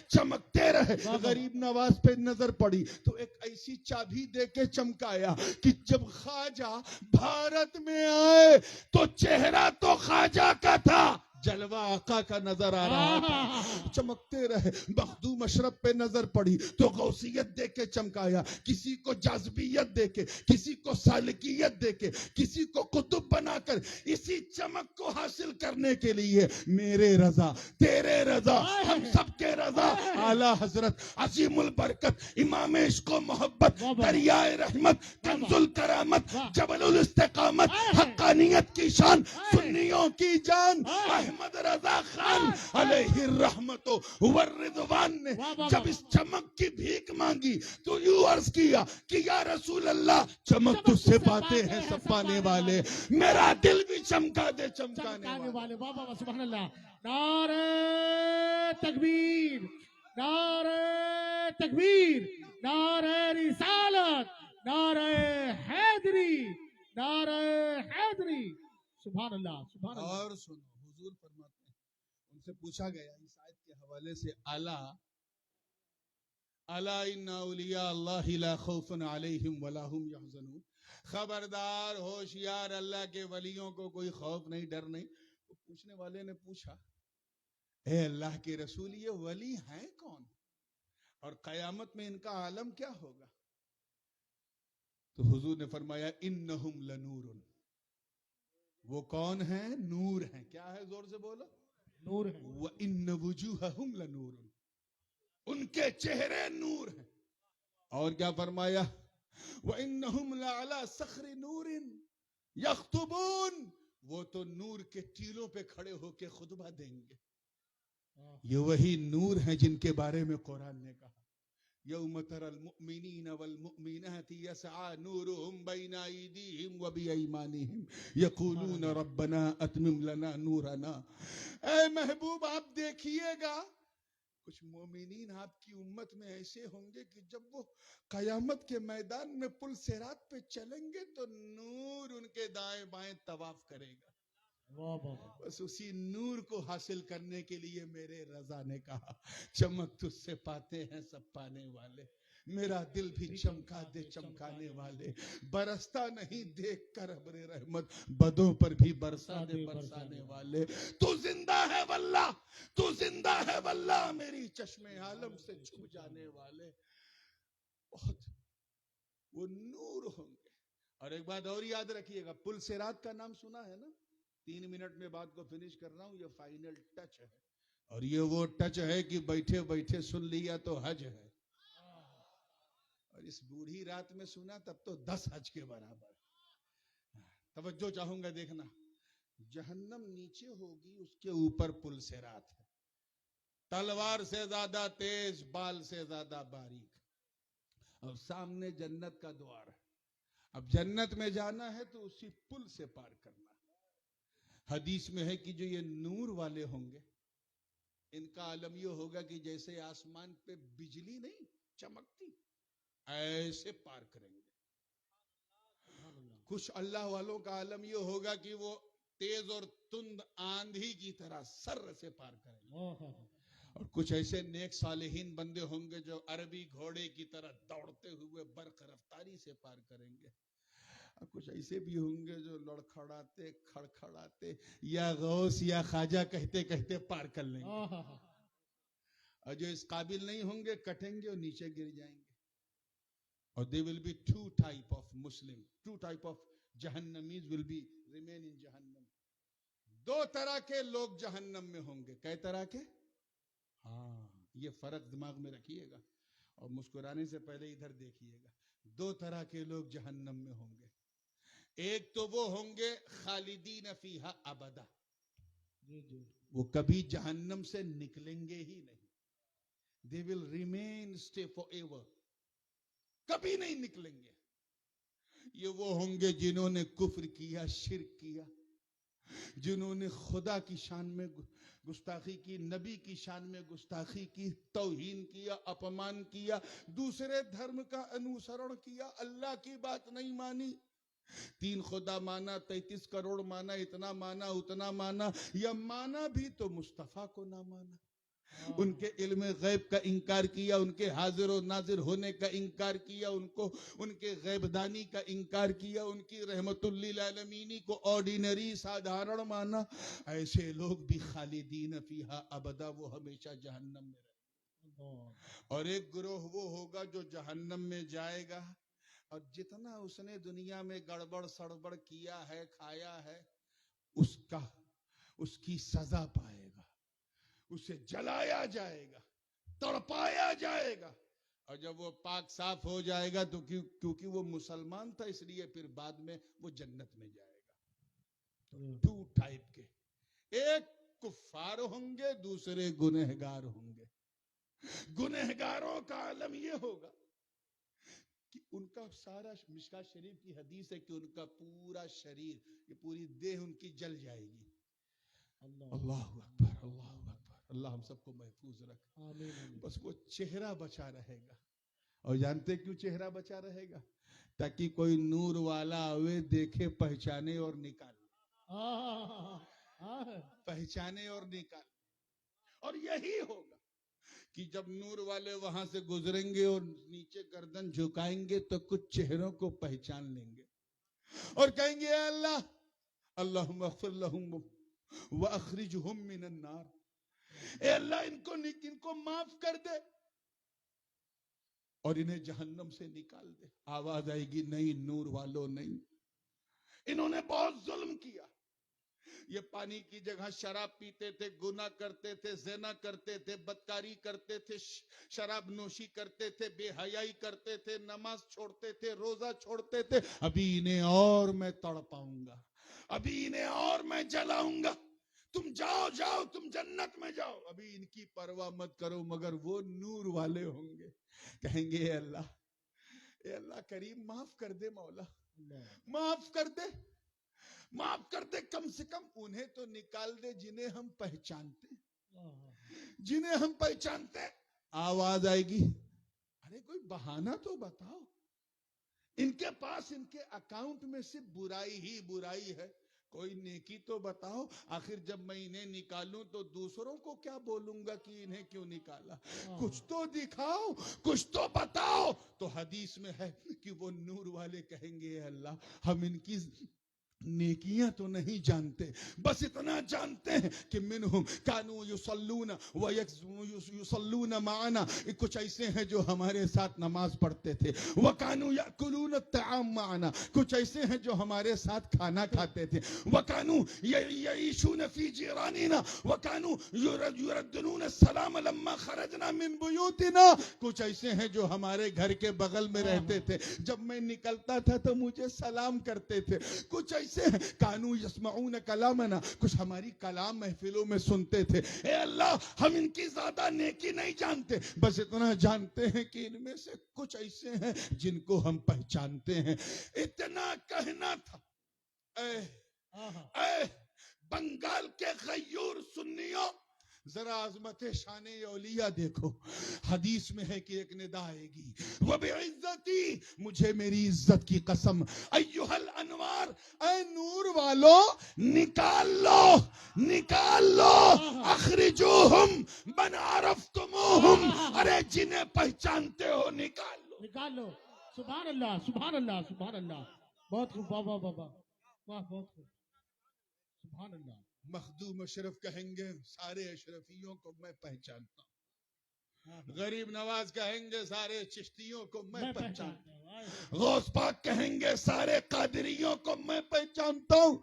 چمکتے رہے، غریب نواز پہ نظر پڑی تو ایک ایسی چابی دے کے چمکایا کہ جب خواجہ بھارت میں آئے تو چہرہ تو خواجہ کا تھا، جلوہ آقا کا نظر آ رہا تھا، چمکتے رہے، مخدوم اشرف پہ نظر پڑی تو غوثیت دے کے چمکایا، کسی کو جاذبیت دے کے، کسی کو سالکیت دے کے، کسی کو قطب بنا کر، اسی چمک کو حاصل کرنے کے لیے میرے رضا، تیرے رضا، ہم سب کے رضا اعلیٰ حضرت عظیم البرکت امام عشق و محبت، دریائے رحمت، کنز الکرامت، جبل الاستقامت، حقانیت کی شان، سنیوں کی جان، احمد رضا خان علیہ الرحمت والرضوان نے جب اس چمک کی بھیک مانگی تو یوں عرض کیا کہ یا رسول اللہ، چمک تجھ سے پاتے ہیں سب پانے والے، میرا دل بھی چمکا دے چمکانے والے۔ بابا سبحان اللہ، نعرہ تکبیر، نعرہ تکبیر، نعرہ رسالت، نعرہ حیدری، نعرہ حیدری، سبحان اللہ سبحان اللہ۔ اور سنو، حضور فرماتے ہیں، ان سے پوچھا گیا اس آیت کے حوالے سے، الا ان اولیاء اللہ لا خوف علیہم ولا هم یحزنون، خبردار، ہوشیار، اللہ کے ولیوں کو کوئی خوف نہیں، ڈر نہیں۔ تو پوچھنے والے نے پوچھا اے اللہ کے رسول، یہ ولی ہیں کون اور قیامت میں ان کا عالم کیا ہوگا؟ تو حضور نے فرمایا انہم لنور، وہ کون ہیں؟ نور ہیں۔ کیا ہے؟ زور سے بولو، نور ہے۔ وَإِنَّ وُجُوهَهُمْ لَنُورٌ، ان کے چہرے نور ہیں۔ اور کیا فرمایا؟ وَإِنَّهُمْ لَعَلَى صَخْرِ نُورٍ يَخْطُبُونَ، وہ تو نور کے ٹیلوں پہ کھڑے ہو کے خطبہ دیں گے۔ یہ وہی نور ہیں جن کے بارے میں قرآن نے کہا یوم تری المؤمنین والمؤمنات یسعی نورهم بین ایدیہم وبایمانہم یقولون ربنا اتمم لنا نورنا۔ اے محبوب، آپ دیکھیے گا کچھ مومنین آپ کی امت میں ایسے ہوں گے کہ جب وہ قیامت کے میدان میں پل صراط پہ چلیں گے تو نور ان کے دائیں بائیں طواف کرے گا۔ بس اسی نور کو حاصل کرنے کے لیے میرے رضا نے کہا چمک تجھ سے پاتے ہیں سب پانے والے، میرا دل بھی چمکا دے چمکانے والے، برستا نہیں دیکھ کر ابر رحمت، بدوں پر بھی برسا دے برسانے والے۔ تو زندہ ہے واللہ، تو زندہ ہے واللہ، میری چشم عالم سے چھپ جانے والے، بہت وہ نور ہوں گے۔ اور ایک بات اور یاد رکھیے گا، پل صراط کا نام سنا ہے نا؟ 3 منٹ میں بات کو فنش کر رہا ہوں، یہ فائنل ٹچ ہے، اور یہ وہ ٹچ ہے کہ بیٹھے بیٹھے سن لیا تو حج ہے، اور اس بوڑھی رات میں سنا تب تو 10 حج کے برابر۔ توجہ چاہوں گا دیکھنا، جہنم نیچے ہوگی، اس کے اوپر پل صراط ہے، تلوار سے زیادہ تیز، بال سے زیادہ باریک، اور سامنے جنت کا دوار ہے۔ اب جنت میں جانا ہے تو اسی پل سے پار کرنا۔ حدیث میں ہے کہ جو یہ نور والے ہوں گے، ان کا عالم یہ ہوگا کہ جیسے آسمان پہ بجلی نہیں چمکتی، ایسے پار کریں گے۔ کچھ اللہ والوں کا عالم یہ ہوگا کہ وہ تیز اور تند آندھی کی طرح سر سے پار کریں گے، اور کچھ ایسے نیک صالحین بندے ہوں گے جو عربی گھوڑے کی طرح دوڑتے ہوئے برق رفتاری سے پار کریں گے. اور کچھ ایسے بھی ہوں گے جو لڑکھڑاتے کھڑکھڑاتے یا غوث یا خواجہ کہتے کہتے پار کر لیں گے. اور جو اس قابل نہیں ہوں گے کٹیں گے اور نیچے گر جائیں گے. اور there will be two type of Muslim, two type of Jahannamis will be remain in Jahannam. دو طرح کے لوگ جہنم میں ہوں گے. کئی طرح کے؟ ہاں یہ فرق دماغ میں رکھیے گا اور مسکرانے سے پہلے ادھر دیکھیے گا. دو طرح کے لوگ جہنم میں ہوں گے. ایک تو وہ ہوں گے خالدین فیہا ابدا, وہ کبھی جہنم سے نکلیں گے ہی نہیں. They will remain stay forever. کبھی نہیں نکلیں گے. یہ وہ ہوں گے جنہوں نے کفر کیا, شرک کیا, جنہوں نے خدا کی شان میں گستاخی کی, نبی کی شان میں گستاخی کی, توہین کیا, اپمان کیا, دوسرے دھرم کا انوسرن کیا, اللہ کی بات نہیں مانی, 3 خدا مانا, 33 کروڑ مانا, اتنا مانا, اتنا مانا, یا مانا بھی تو مصطفیٰ کو نہ مانا. ان کے علم غیب کا انکار کیا, ان کے حاضر و ناظر ہونے کا انکار کیا, ان کے غیب دانی کا انکار کیا, ان کی رحمت للعالمین کو آرڈینری سادھارن مانا. ایسے لوگ بھی خالدین فیہا ابدا, وہ ہمیشہ جہنم میں رہیں گے. اور ایک گروہ وہ ہوگا جو جہنم میں جائے گا اور جتنا اس نے دنیا میں گڑبڑ سڑبڑ کیا ہے, کھایا ہے, اس کی سزا پائے گا. اسے جلایا جائے گا, تڑپایا جائے گا, اور جب وہ پاک صاف ہو جائے گا تو کیونکہ وہ مسلمان تھا اس لیے پھر بعد میں وہ جنت میں جائے گا. 2 ٹائپ کے, ایک کفار ہوں گے, دوسرے گنہگار ہوں گے. گنہگاروں کا عالم یہ ہوگا کہ ان کا سارا, مشکاۃ شریف کی حدیث ہے کہ ان کا پورا شریر, یہ پوری دیہ ان کی جل جائے گی. اللہ اکبر, اللہ اکبر, اللہ ہم سب کو محفوظ رکھ. بس وہ چہرہ بچا رہے گا. اور جانتے کیوں چہرہ بچا رہے گا؟ تاکہ کوئی نور والا آوے, دیکھے, پہچانے اور نکالے. پہچانے اور نکالے. اور یہی ہوگا کہ جب نور والے وہاں سے گزریں گے اور نیچے گردن جھکائیں گے تو کچھ چہروں کو پہچان لیں گے اور کہیں گے اے اللہ, اللہم اغفر لہم وَأَخْرِجْهُمْ مِنَ النَّارِ, اے اللہ ان کو معاف کر دے اور انہیں جہنم سے نکال دے. آواز آئے گی, نہیں نور والوں نہیں, انہوں نے بہت ظلم کیا. یہ پانی کی جگہ شراب پیتے تھے, گناہ کرتے تھے, زنا کرتے تھے, بدکاری کرتے تھے, شراب نوشی کرتے تھے, بے حیائی کرتے تھے, نماز چھوڑتے تھے, روزہ چھوڑتے تھے. ابھی انہیں اور میں تڑپاؤں گا, ابھی انہیں اور میں جلاؤں گا. تم جاؤ, تم جنت میں جاؤ. ابھی ان کی پرواہ مت کرو. مگر وہ نور والے ہوں گے, کہیں گے اے اللہ کریم معاف کر دے, مولا معاف کر دے, معاف کر دے. کم سے کم انہیں تو نکال دے جنہیں ہم پہچانتے, جنہیں ہم پہچانتے. آواز آئے گی, ارے کوئی بہانہ تو بتاؤ, ان کے پاس ان کے اکاؤنٹ میں صرف برائی ہی برائی ہے, کوئی نیکی تو بتاؤ. آخر جب میں انہیں نکالوں تو دوسروں کو کیا بولوں گا کہ انہیں کیوں نکالا, کچھ تو دکھاؤ, کچھ تو بتاؤ. تو حدیث میں ہے کہ وہ نور والے کہیں گے اے اللہ ہم ان کی نیکیاں تو نہیں جانتے, بس اتنا جانتے ہیں کہ منہم کانو یصلون ویصلون معنا, کچھ ایسے ہیں جو ہمارے ساتھ نماز پڑھتے تھے. وکانو یاکلون الطعام معنا, کچھ ایسے ہیں جو ہمارے ساتھ کھانا کھاتے تھے. وکانو یعیشون فی جیراننا وکانو یردون السلام لما خرجنا من بیوتنا, کچھ ایسے ہیں جو ہمارے گھر کے بغل میں رہتے تھے, جب میں نکلتا تھا تو مجھے سلام کرتے تھے. کچھ کانو یسمعون کلامنا, کچھ ہماری کلام محفلوں میں سنتے تھے. اے اللہ ہم ان کی زیادہ نیکی نہیں جانتے, بس اتنا جانتے ہیں کہ ان میں سے کچھ ایسے ہیں جن کو ہم پہچانتے ہیں. اتنا کہنا تھا. اے بنگال کے غیور سنیوں, ذرا عظمت شان اولیاء دیکھو. حدیث میں ہے کہ ایک ندا آئے گی, وَبِعِزَّتِي, مجھے میری عزت کی قسم, ایھا الانوار, اے نور والو نکال لو, نکال لو, اخرجوہم من عرفتموہم، ارے جنہیں پہچانتے ہو نکال لو. نکال لو. سبحان اللہ سبحان اللہ سبحان اللہ. بہت خوب. واہ واہ واہ واہ واہ بہت خوب. سبحان اللہ. مخدوم اشرف کہیں گے سارے اشرفیوں کو میں پہچانتا ہوں. غریب نواز کہیں گے سارے چشتیوں کو میں پہچانتا ہوں. غوث پاک کہیں گے سارے قادریوں کو میں پہچانتا ہوں.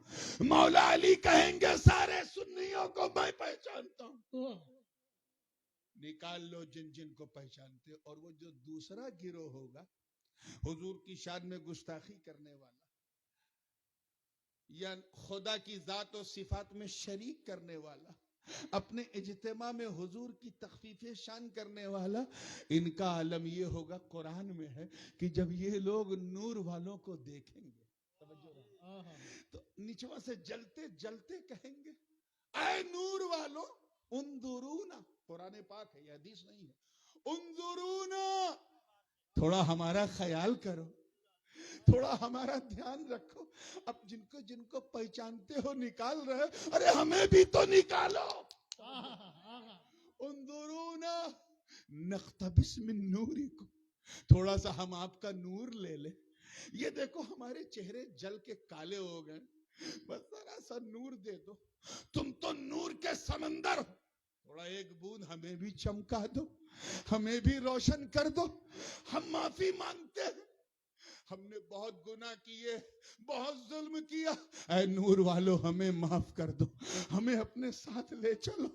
مولا علی کہیں گے سارے سنیوں کو میں پہچانتا ہوں. نکال لو جن جن کو پہچانتے. اور وہ جو دوسرا گروہ ہوگا حضور کی شان میں گستاخی کرنے والا یا خدا کی ذات و صفات میں شریک کرنے والا, اپنے اجتماع میں حضور کی تخفیف شان کرنے والا, ان کا عالم یہ ہوگا قرآن میں ہے کہ جب یہ لوگ نور والوں کو دیکھیں گے تو نیچوا سے جلتے جلتے کہیں گے اے نور والو انظرونا. قرآن پاک ہے, یہ حدیث نہیں ہے. انظرونا, تھوڑا ہمارا خیال کرو, تھوڑا ہمارا دھیان رکھو. اب جن کو پہچانتے ہو نکال رہے, ارے ہمیں بھی تو نکالو. انظرونا نقتبس من نورکم, تھوڑا سا ہم آپ کا نور لے لیں. یہ دیکھو ہمارے چہرے جل کے کالے ہو گئے, بس ذرا سا نور دے دو. تم تو نور کے سمندر ہو, تھوڑا ایک بوند ہمیں بھی چمکا دو, ہمیں بھی روشن کر دو. ہم معافی مانگتے ہیں, ہم نے بہت گناہ کیے, بہت ظلم کیا, اے نور والو ہمیں معاف کر دو, ہمیں اپنے ساتھ لے چلو.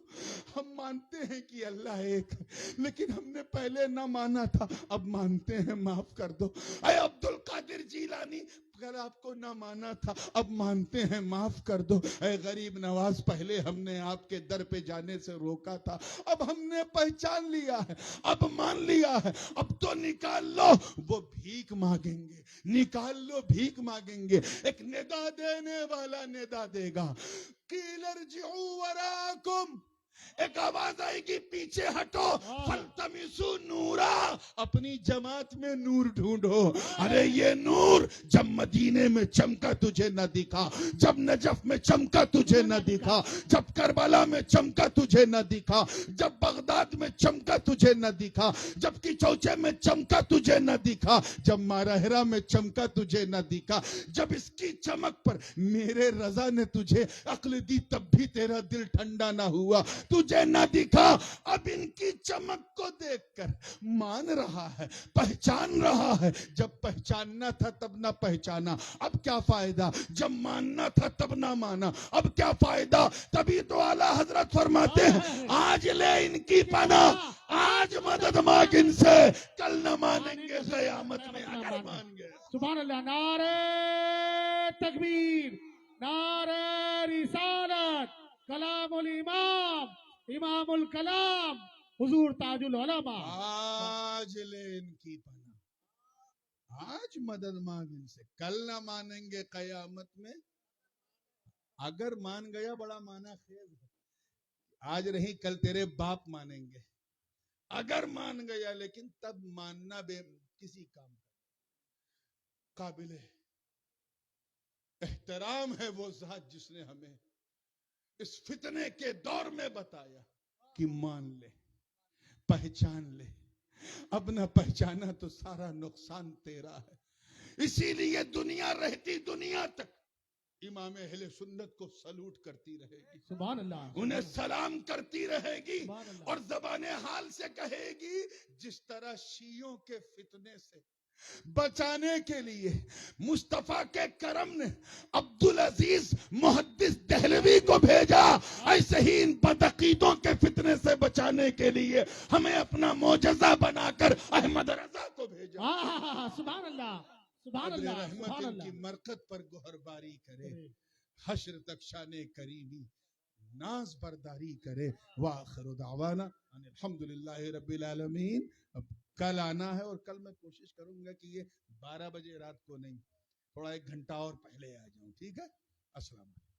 ہم مانتے ہیں کہ اللہ ایک ہے, لیکن ہم نے پہلے نہ مانا تھا, اب مانتے ہیں, معاف کر دو. اے عبد القادر جیلانی, اگر آپ کو نہ مانا تھا, اب مانتے ہیں, معاف کر دو. اے غریب نواز, پہلے ہم نے آپ کے در پہ جانے سے روکا تھا, اب ہم نے پہچان لیا ہے, اب مان لیا ہے, اب تو نکال لو. وہ بھیک مانگیں گے, نکال لو, بھیک مانگیں گے. ایک ندا دینے والا ندا دے گا, قیل ارجعوا وراکم, ایک آواز آئے گی پیچھے ہٹو, فالتمسوا نورا, اپنی جماعت میں نور ڈھونڈو. ارے یہ نور جب مدینے میں چمکا تجھے نہ دکھا, جب نجف میں چمکا تجھے نہ دکھا, جب کربلا میں چمکا تجھے نہ دکھا, جب بغداد میں چمکا تجھے نہ دکھا, جب کی چوچے میں چمکا تجھے نہ دکھا, جب ماراہرا میں چمکا تجھے نہ دکھا, جب اس کی چمک پر میرے رضا نے تجھے عقل دی تب بھی تیرا دل ٹھنڈا نہ ہوا, تجھے نہ دکھا. اب ان کی چمک کو دیکھ کر مان رہا ہے, پہچان رہا ہے. جب پہچاننا تھا تب نہ پہچانا, اب کیا فائدہ. جب ماننا تھا تب نہ مانا, اب کیا فائدہ. تبھی تو اعلیٰ حضرت فرماتے ہیں آج لے ان کی پناہ, آج مدد مانگ ان سے, کل نہ مانیں گے قیامت میں اگر مان گئے. سبحان اللہ. نعرہ تکبیر, نعرہ رسالت, کلام الامام, امام الکلام, حضور تاج العلماء. آج لے ان کی پناہ, آج مدد مانگ ان سے, کل نہ مانیں گے قیامت میں. اگر مان گیا بڑا مانا خیز ہے, آج نہیں کل تیرے باپ مانیں گے. اگر مان گیا, لیکن تب ماننا بے کسی کام کا. قابل احترام ہے وہ ذات جس نے ہمیں اس فتنے کے دور میں بتایا کہ مان لے, پہچان لے. اب نہ پہچانا تو سارا نقصان تیرا ہے. اسی لیے دنیا رہتی دنیا تک امام اہل سنت کو سلوٹ کرتی رہے گی, سبحان اللہ. انہیں سلام کرتی رہے گی, سبحان اللہ. اور زبان حال سے کہے گی جس طرح شیعوں کے فتنے سے بچانے کے لیے مصطفیٰ کے کرم نے عبدالعزیز محدث دہلوی کو بھیجا, ایسے ہی ان بدعقیدوں کے فتنے سے بچانے کے لیے ہمیں اپنا معجزہ بنا کر احمد رضا کو بھیجا. سبحان اللہ. سبحان قدر اللہ. رحمت سبحان ان کی اللہ. مرقد پر گوہر باری کرے, حشر تک شان کریمی ناز برداری کرے. وآخر دعوانا ان الحمدللہ رب العالمین. اب کل آنا ہے, اور کل میں کوشش کروں گا کہ یہ 12 بجے رات کو نہیں, تھوڑا 1 گھنٹہ اور پہلے آ جاؤں, ٹھیک ہے. السلام علیکم.